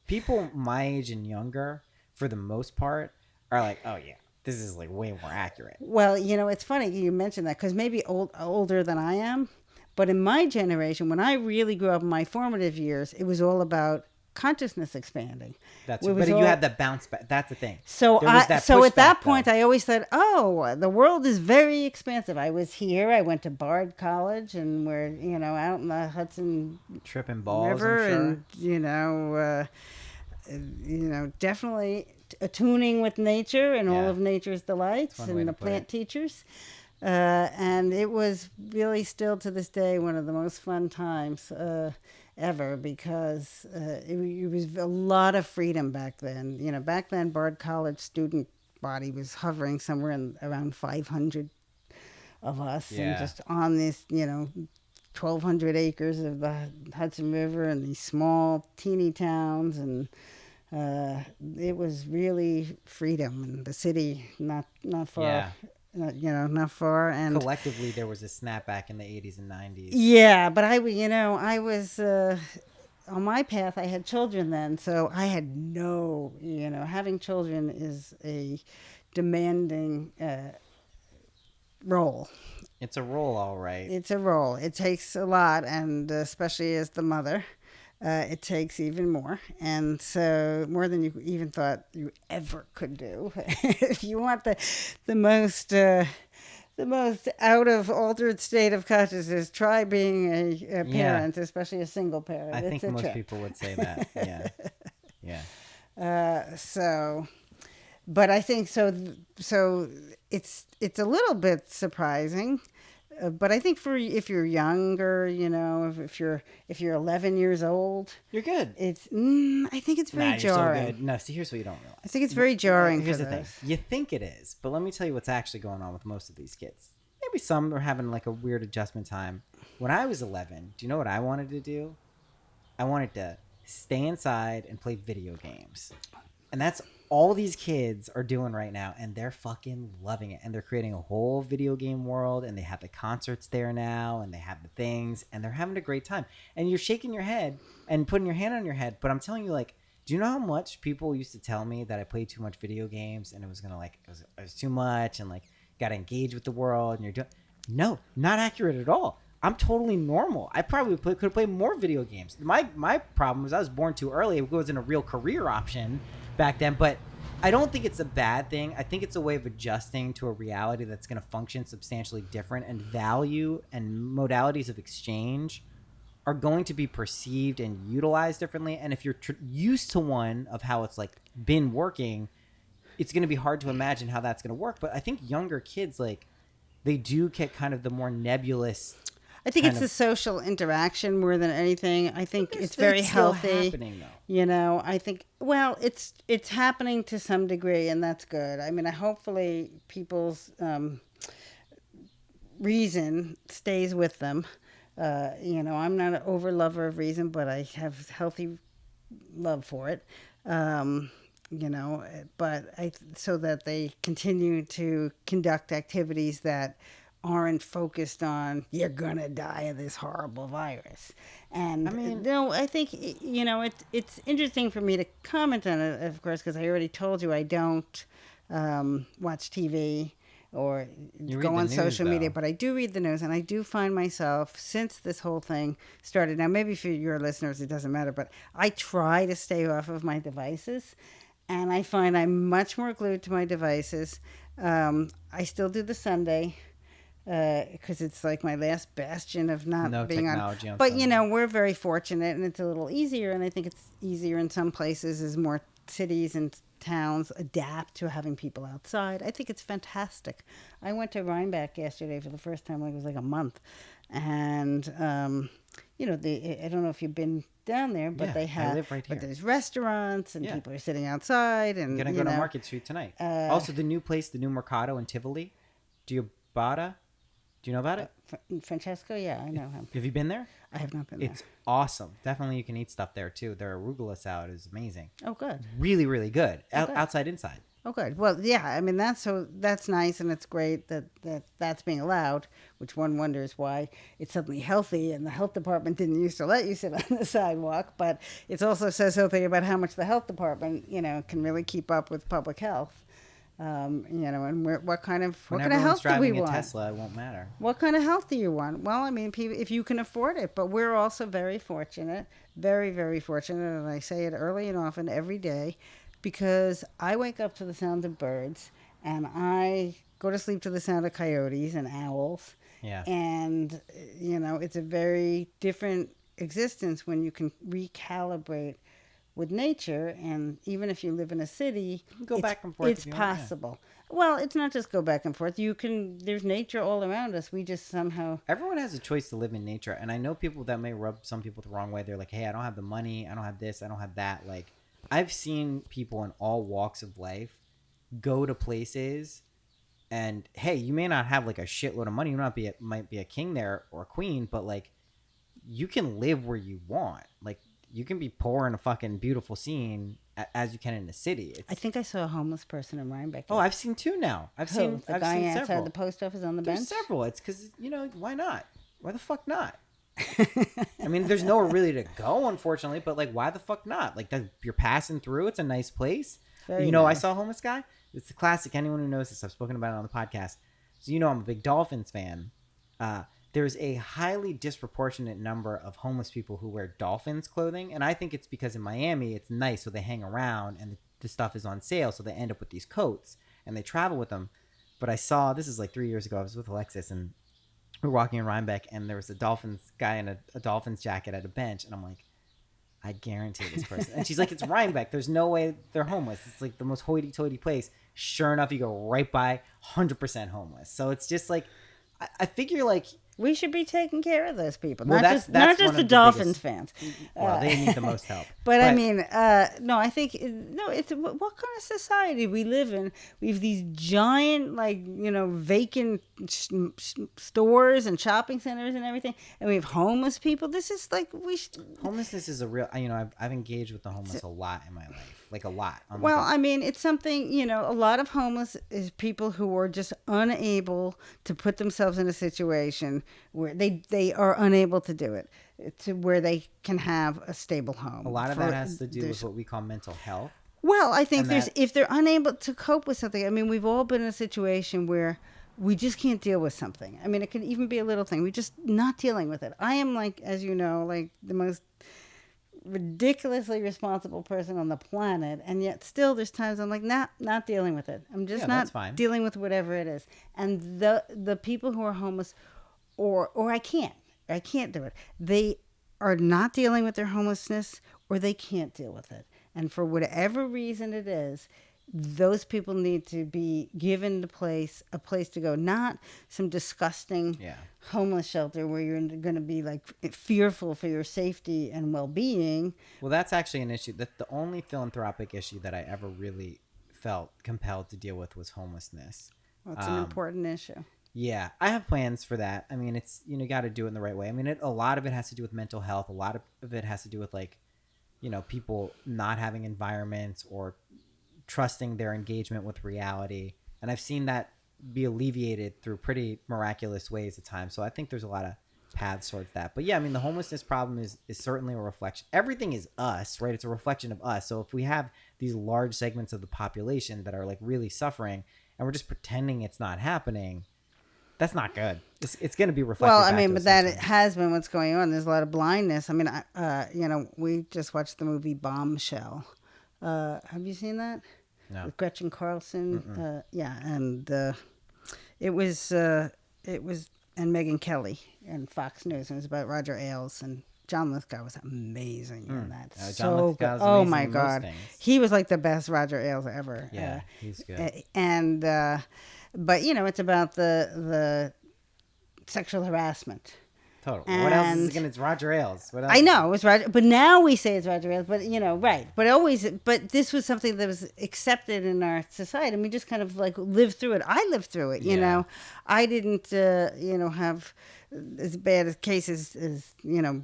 People my age and younger, for the most part, are like, oh yeah, this is like way more accurate. Well, it's funny you mentioned that, because maybe older than I am, but in my generation, when I really grew up in my formative years, it was all about consciousness expanding. That's It was but you all- had the bounce back. That's the thing. So There was so at that pushback, point, though. I always said, "Oh, the world is very expansive." I was here. I went to Bard College, and we're out in the Hudson Tripping balls, River, I'm sure. and definitely attuning with nature and all Yeah. of nature's delights, That's one way and to the put plant it. teachers. And it was really still to this day one of the most fun times ever, because it was a lot of freedom back then. Back then, Bard College student body was hovering somewhere around 500 of us, and Yeah. just on this, 1,200 acres of the Hudson River and these small, teeny towns, and it was really freedom. And the city, not far, Yeah. not far. And Collectively, there was a snapback in the 80s and 90s. yeah, but I was on my path. I had children then, so I had having children is a demanding role. It's a role, all right. It's a role. It takes a lot, and especially as the mother, it takes even more. And so more than you even thought you ever could do. If you want the most out of altered state of consciousness, try being a parent, especially a single parent. I It's think a most trip. people would say that. Yeah. Yeah. But I think so. So it's a little bit surprising, but I think if you're younger, if you're 11 years old, You're good. I think it's very Nah, you're jarring. so good. No, see, here's what you don't realize. I think it's very jarring. Here's for the thing. those. You think it is, but let me tell you what's actually going on with most of these kids. Maybe some are having like a weird adjustment time. When I was 11, do you know what I wanted to do? I wanted to stay inside and play video games. And that's all these kids are doing right now, and they're fucking loving it. And they're creating a whole video game world, and they have the concerts there now, and they have the things, and they're having a great time. And you're shaking your head and putting your hand on your head, but I'm telling you, like, do you know how much people used to tell me that I played too much video games, and it was gonna it was too much, and like gotta engage with the world, and you're doing no, not accurate at all. I'm totally normal. I probably could have played more video games. My problem was I was born too early. It wasn't a real career option back then, but I don't think it's a bad thing. I think it's a way of adjusting to a reality that's going to function substantially different, and value and modalities of exchange are going to be perceived and utilized differently. And if you're used to one of how it's like been working, it's going to be hard to imagine how that's going to work. But I think younger kids, like, they do get kind of the more nebulous. I think it's the social interaction more than anything. I think it's very still healthy. happening, though. I think, well, it's happening to some degree, and that's good. I mean, hopefully people's reason stays with them. I'm not an over lover of reason, but I have healthy love for it. But so that they continue to conduct activities that aren't focused on you're gonna die of this horrible virus. And I think it's interesting for me to comment on it, of course, because I already told you I don't watch TV or go on social media, but I do read the news, and I do find myself, since this whole thing started, now maybe for your listeners it doesn't matter, but I try to stay off of my devices, and I find I'm much more glued to my devices. I still do the Sunday, because it's like my last bastion of not being on. But we're very fortunate, and it's a little easier, and I think it's easier in some places as more cities and towns adapt to having people outside. I think it's fantastic. I went to Rhinebeck yesterday for the first time. It was like a month, and I don't know if you've been down there, but they have. I live right here. But there's restaurants and people are sitting outside. And I'm gonna go to Market Street tonight. Also, the new place, the new Mercado in Tivoli, Giobata. Do you know about it? Francesco, yeah, I know him. Have you been there? I have not been there. It's awesome. Definitely, you can eat stuff there too. Their arugula salad is amazing. Oh, good. Really, really good. Okay. Outside, inside. Oh, good. Well, yeah, I mean, that's nice, and it's great that's being allowed, which one wonders why it's suddenly healthy, and the health department didn't used to let you sit on the sidewalk, but it also says something about how much the health department, can really keep up with public health, and what kind of health do we want? A Tesla, it won't matter. What kind of health do you want? Well, I mean, if you can afford it, but we're also very fortunate, very, very fortunate, and I say it early and often every day, because I wake up to the sound of birds and I go to sleep to the sound of coyotes and owls. Yeah. And, it's a very different existence when you can recalibrate with nature. And even if you live in a city, you can go back and forth. It's possible. Yeah. Well, it's not just go back and forth. There's nature all around us. We just somehow. Everyone has a choice to live in nature. And I know people that may rub some people the wrong way. They're like, hey, I don't have the money. I don't have this. I don't have that. Like, I've seen people in all walks of life go to places and, hey, you may not have like a shitload of money. You might be a king there or a queen, but like you can live where you want. Like you can be poor in a fucking beautiful scene as you can in the city. I think I saw a homeless person in Rhinebeck. Oh, I've seen two now. I've seen guy outside several. The post office on the bench. There's several. It's because, why not? Why the fuck not? I mean, there's nowhere really to go, unfortunately, but like, why the fuck not? Like, you're passing through. It's a nice place. Very nice. I saw a homeless guy. It's the classic. Anyone who knows this, I've spoken about it on the podcast. So, I'm a big Dolphins fan. There's a highly disproportionate number of homeless people who wear Dolphins clothing. And I think it's because in Miami, it's nice. So they hang around and the stuff is on sale. So they end up with these coats and they travel with them. But this is like 3 years ago. I was with Alexis and we're walking in Rhinebeck, and there was a Dolphins guy in a Dolphins jacket at a bench, and I'm like, I guarantee this person. And she's like, it's Rhinebeck. There's no way they're homeless. It's like the most hoity-toity place. Sure enough, you go right by, 100% homeless. So it's just like, I figure like we should be taking care of those people, well, not just the Dolphins fans. Well, they need the most help. But I mean, no, I think it's what kind of society we live in. We have these giant, vacant stores and shopping centers and everything, and we have homeless people. This is like homelessness is a real. I've engaged with the homeless a lot in my life, like a lot. Well, I mean, it's something. A lot of homeless is people who are just unable to put themselves in a situation where they are unable to do it, to where they can have a stable home. A lot of that has to do with what we call mental health. Well, I think if they're unable to cope with something, I mean, we've all been in a situation where we just can't deal with something. I mean, it can even be a little thing. We're just not dealing with it. I am as you know, the most ridiculously responsible person on the planet, and yet still there's times I'm like, not dealing with it. I'm just not dealing with whatever it is. And the people who are homeless, or I can't do it. They are not dealing with their homelessness, or they can't deal with it. And for whatever reason it is, those people need to be given a place to go, not some disgusting homeless shelter where you're going to be like fearful for your safety and well-being. Well, that's actually an issue. The only philanthropic issue that I ever really felt compelled to deal with was homelessness. Well, it's an important issue. Yeah, I have plans for that. I mean, it's, got to do it in the right way. I mean, a lot of it has to do with mental health. A lot of it has to do with people not having environments or trusting their engagement with reality. And I've seen that be alleviated through pretty miraculous ways at times. So I think there's a lot of paths towards that. But yeah, I mean, the homelessness problem is certainly a reflection. Everything is us, right? It's a reflection of us. So if we have these large segments of the population that are like really suffering and we're just pretending it's not happening, that's not good. It's going to be reflected. Well, I mean, but that has been what's going on. There's a lot of blindness. I mean, we just watched the movie Bombshell. Have you seen that? No. With Gretchen Carlson. And it was and Megyn Kelly and Fox News. It was about Roger Ailes, and John Lithgow was amazing in that. So good. Oh my God, he was like the best Roger Ailes ever. Yeah, he's good. And but it's about the sexual harassment Totally. What else is again? It's Roger Ailes. What else? I know it was Roger, but now we say it's Roger Ailes. But right. But this was something that was accepted in our society, and we just kind of like lived through it. I lived through it. I didn't, have as bad a case as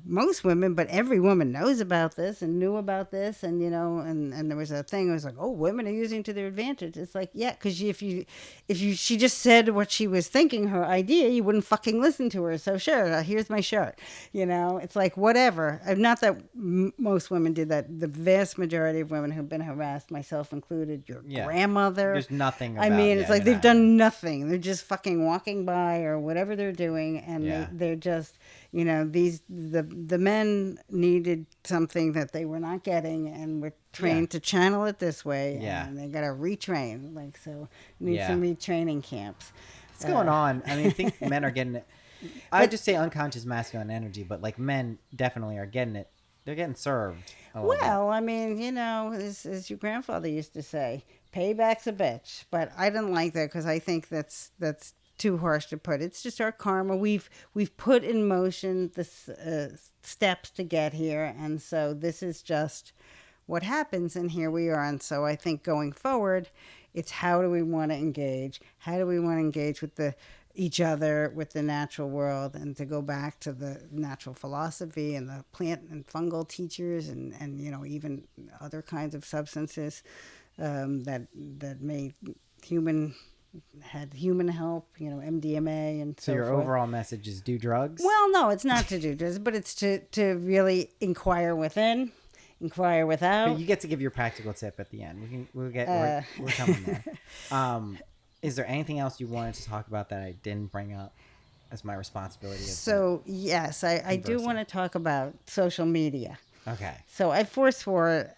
most women, but every woman knows about this and knew about this, and and there was a thing. It was like, oh, women are using to their advantage. It's like, yeah, because she just said what she was thinking, her idea, you wouldn't fucking listen to her. So sure, here's my shirt. It's like whatever. Not that most women did that. The vast majority of women who've been harassed, myself included, your grandmother. There's nothing. It's like they've done nothing. They're just fucking walking by or whatever they're doing, and they're just the men needed something that they were not getting, and were trained to channel it this way. And they got to retrain. Like, so need some retraining camps. What's going on? I mean, I think men are getting it. I would just say unconscious masculine energy, but like men definitely are getting it. They're getting served. Well, I mean, as your grandfather used to say, payback's a bitch. But I didn't like that because I think that's too harsh to put. It's just our karma. We've put in motion the steps to get here, and so this is just what happens, and here we are. And so I think going forward, it's how do we want to engage? How do we want to engage with each other, with the natural world, and to go back to the natural philosophy and the plant and fungal teachers, and even other kinds of substances that made human help, MDMA and so your forth. Overall message is do drugs? Well, no, it's not to do drugs, but it's to really inquire within, inquire without. But you get to give your practical tip at the end. We're coming there. Is there anything else you wanted to talk about that I didn't bring up as my responsibility? So yes, I do want to talk about social media. Okay. So I forswore it,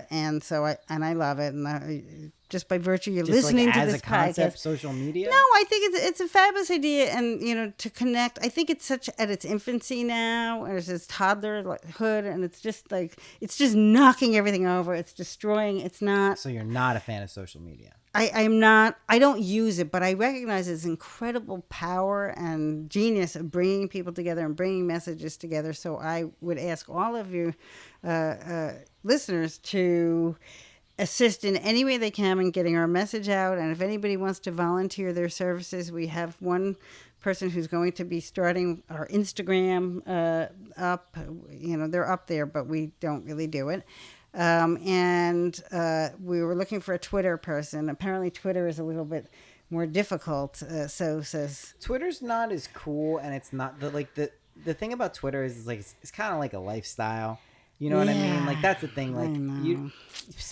and I love it, and just by virtue of listening to this as a concept, podcast, social media. No, I think it's a fabulous idea, and to connect. I think it's such at its infancy now, or it's its toddlerhood, and it's just knocking everything over. It's destroying. It's not. So you're not a fan of social media. I'm not. I don't use it, but I recognize its incredible power and genius of bringing people together and bringing messages together. So I would ask all of you listeners to assist in any way they can in getting our message out. And if anybody wants to volunteer their services, we have one person who's going to be starting our Instagram up. They're up there, but we don't really do it. And we were looking for a Twitter person. Apparently Twitter is a little bit more difficult. So says Twitter's not as cool, and it's not the thing about Twitter is like it's kind of like a lifestyle. You know what I mean? Like that's the thing. Like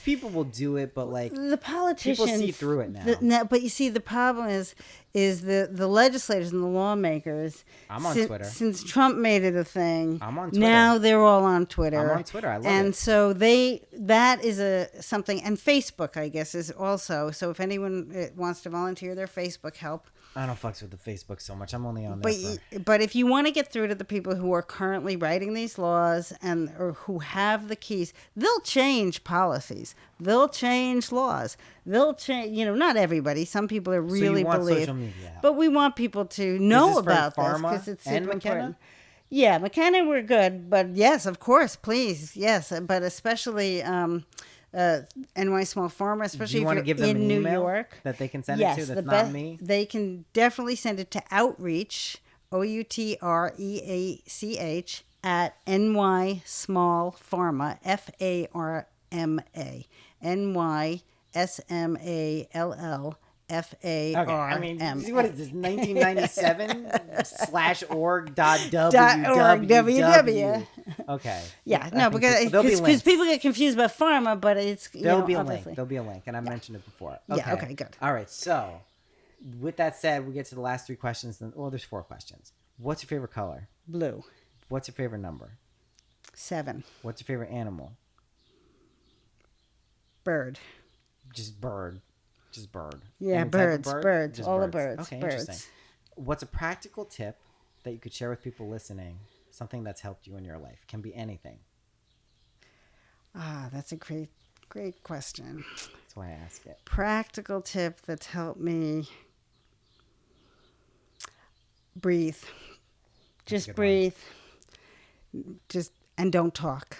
people will do it, but like the politicians people see through it now. But you see, the problem is the legislators and the lawmakers. I'm on Twitter since Trump made it a thing. I'm on Twitter. Now they're all on Twitter. I'm on Twitter. I love it. And so that is something, and Facebook, I guess, is also. So if anyone wants to volunteer their Facebook help. I don't fucks with the Facebook so much. I'm only on there. But if you want to get through to the people who are currently writing these laws or who have the keys, they'll change policies. They'll change laws. They'll change. Not everybody. Some people are really social media. But we want people to know about this because it's super important. Yeah, McKenna, we're good. But yes, of course, please, yes. But especially NY Small Farma, especially if you're in New York, that they can send it to. That's not me. They can definitely send it to Outreach, OUTREACH at NY Small Farma, FARMA, NYSMALL. FARM. Okay, I mean, what is this, 1997/org.www? Okay. Yeah, no, because people get confused about pharma, but it's there'll be a link. There'll be a link, and I mentioned it before. Okay. Yeah. Okay. Good. All right. So, with that said, we get to the last 3 questions. Well, there's 4 questions. What's your favorite color? Blue. What's your favorite number? 7. What's your favorite animal? Bird. Just bird. Just bird. Yeah, birds. Birds. All the birds. Okay, birds. Interesting. What's a practical tip that you could share with people listening? Something that's helped you in your life. Can be anything. That's a great question. That's why I ask it. Practical tip that's helped me breathe. Just breathe. And don't talk.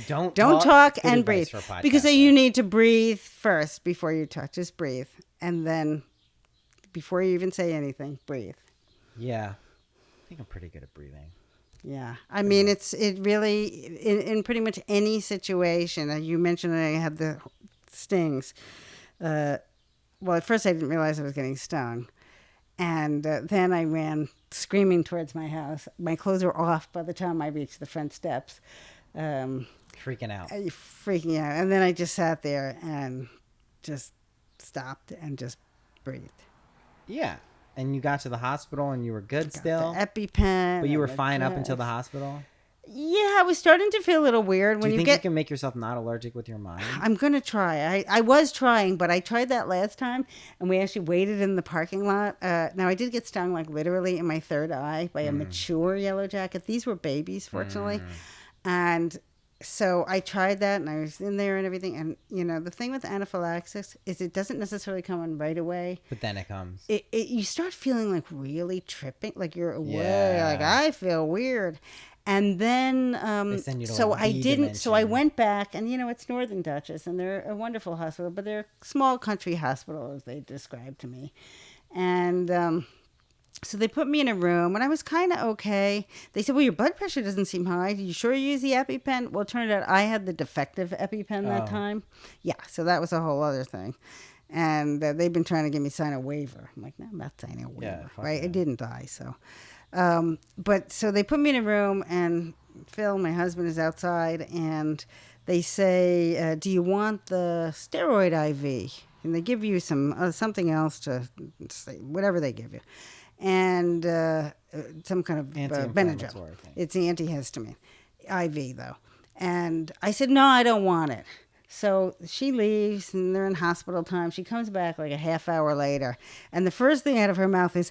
Don't talk Good and advice breathe. for a Because podcaster. you need to breathe first before you talk. Just breathe. And then before you even say anything, breathe. Yeah. I think I'm pretty good at breathing. Yeah. I mean, it really, in pretty much any situation, you mentioned that I had the stings. Well, at first I didn't realize I was getting stung. And then I ran screaming towards my house. My clothes were off by the time I reached the front steps. Freaking out. Freaking out. And then I just sat there and just stopped and just breathed. Yeah. And you got to the hospital and you were good still? The EpiPen. But you were fine up until the hospital? Yeah, I was starting to feel a little weird. Do you think you can make yourself not allergic with your mind? I'm going to try. I was trying, but I tried that last time, and we actually waited in the parking lot. Now, I did get stung, like, literally in my third eye by a mature yellow jacket. These were babies, fortunately. And so I tried that, and I was in there and everything. And, the thing with anaphylaxis is it doesn't necessarily come on right away. But then it comes. You start feeling, like, really tripping. Like, you're away. Yeah. Like, I feel weird. And then, so I didn't, so I went back, and it's Northern Dutchess, and they're a wonderful hospital, but they're a small country hospital, as they described to me. And so they put me in a room, and I was kind of okay. They said, well, your blood pressure doesn't seem high. You sure you use the EpiPen? Well, it turned out I had the defective EpiPen that time. Yeah, so that was a whole other thing. And they've been trying to get me sign a waiver. I'm like, no, I'm not signing a waiver, right? I didn't die, so... but so they put me in a room, and Phil, my husband, is outside, and they say, do you want the steroid IV? And they give you something else to say, whatever they give you. And some kind of Benadryl. It's antihistamine. IV, though. And I said, no, I don't want it. So she leaves, and they're in hospital time. She comes back like a half hour later, and the first thing out of her mouth is...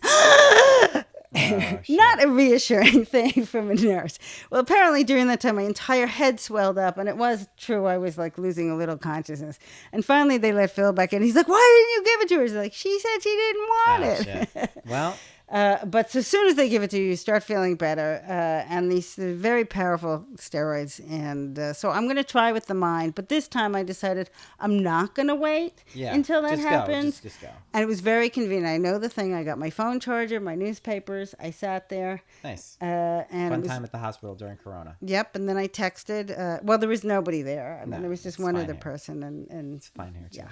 Not a reassuring thing from a nurse. Well, apparently during that time, my entire head swelled up, and it was true. I was like losing a little consciousness. And finally, they let Phil back in. He's like, "Why didn't you give it to her?" She's like, "She said she didn't want it." Shit. Well. But so as soon as they give it to you, you start feeling better. And these very powerful steroids. And so I'm going to try with the mind. But this time I decided I'm not going to wait until that happens. Just go. And it was very convenient. I know the thing. I got my phone charger, my newspapers. I sat there. Nice. And fun time at the hospital during Corona. Yep. And then I texted. Well, there was nobody there. I mean, there was just one other here. person. And it's fine here, too. Yeah.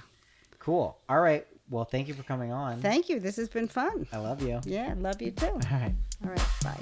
Cool. All right. Well, thank you for coming on. Thank you. This has been fun. I love you. Yeah, I love you too. All right. All right. Bye.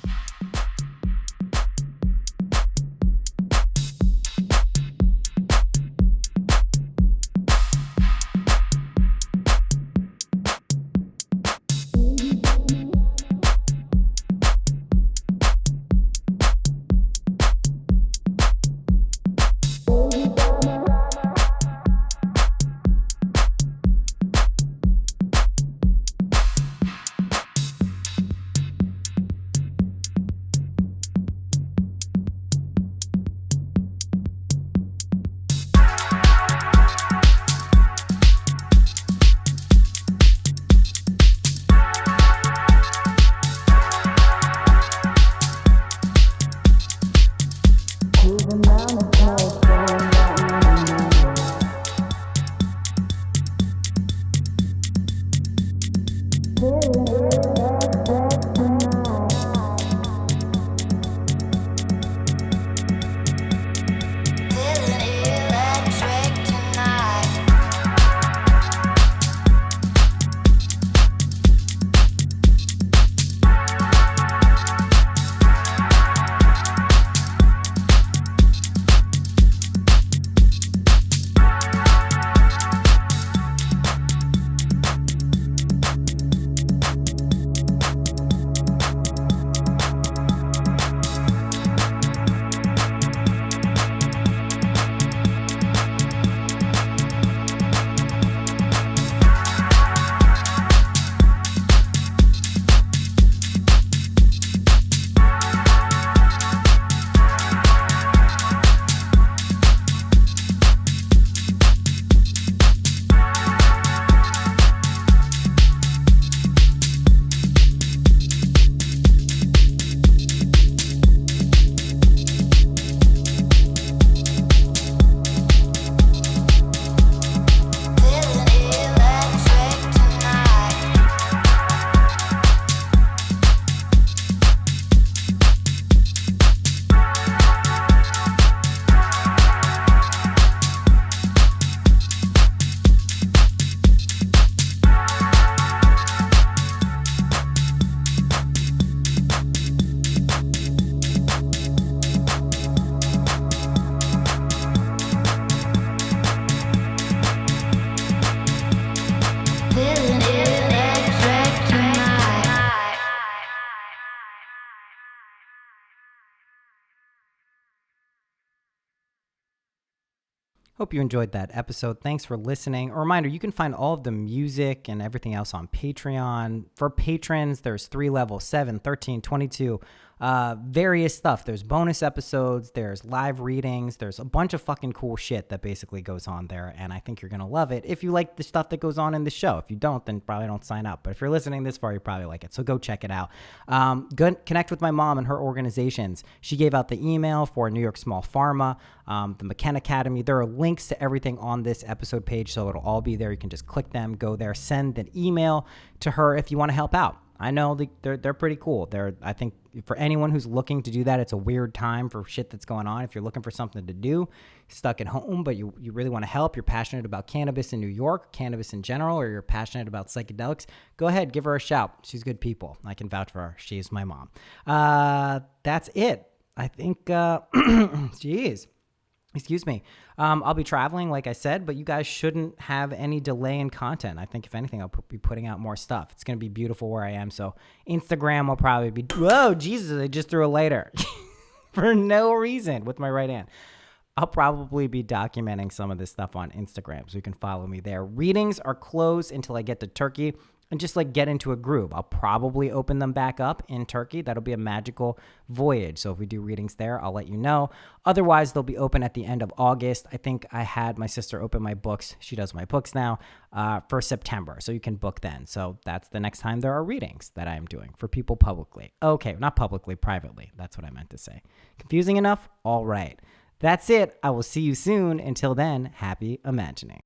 Hope you enjoyed that episode. Thanks for listening. A reminder, you can find all of the music and everything else on Patreon. For patrons, there's 3 levels, 7, 13, 22, various stuff. There's bonus episodes, there's live readings, there's a bunch of fucking cool shit that basically goes on there, and I think you're going to love it if you like the stuff that goes on in the show. If you don't, then probably don't sign up. But if you're listening this far, you probably like it, so go check it out. Go connect with my mom and her organizations. She gave out the email for New York Small Farma, the McKenna Academy. There are links to everything on this episode page, so it'll all be there. You can just click them, go there, send an email to her if you want to help out. I know they're pretty cool. I think for anyone who's looking to do that, it's a weird time for shit that's going on. If you're looking for something to do, stuck at home, but you really want to help, you're passionate about cannabis in New York, cannabis in general, or you're passionate about psychedelics, go ahead, give her a shout. She's good people. I can vouch for her. She's my mom. That's it. I think, geez. Excuse me. I'll be traveling, like I said, but you guys shouldn't have any delay in content. I think, if anything, I'll be putting out more stuff. It's going to be beautiful where I am. So Instagram will probably be, whoa, Jesus, I just threw a lighter for no reason with my right hand. I'll probably be documenting some of this stuff on Instagram, so you can follow me there. Readings are closed until I get to Turkey and just like get into a groove. I'll probably open them back up in Turkey. That'll be a magical voyage. So if we do readings there, I'll let you know. Otherwise, they'll be open at the end of August. I think I had my sister open my books. She does my books now for September. So you can book then. So that's the next time there are readings that I am doing for people publicly. Okay, not publicly, privately. That's what I meant to say. Confusing enough? All right. That's it. I will see you soon. Until then, happy imagining.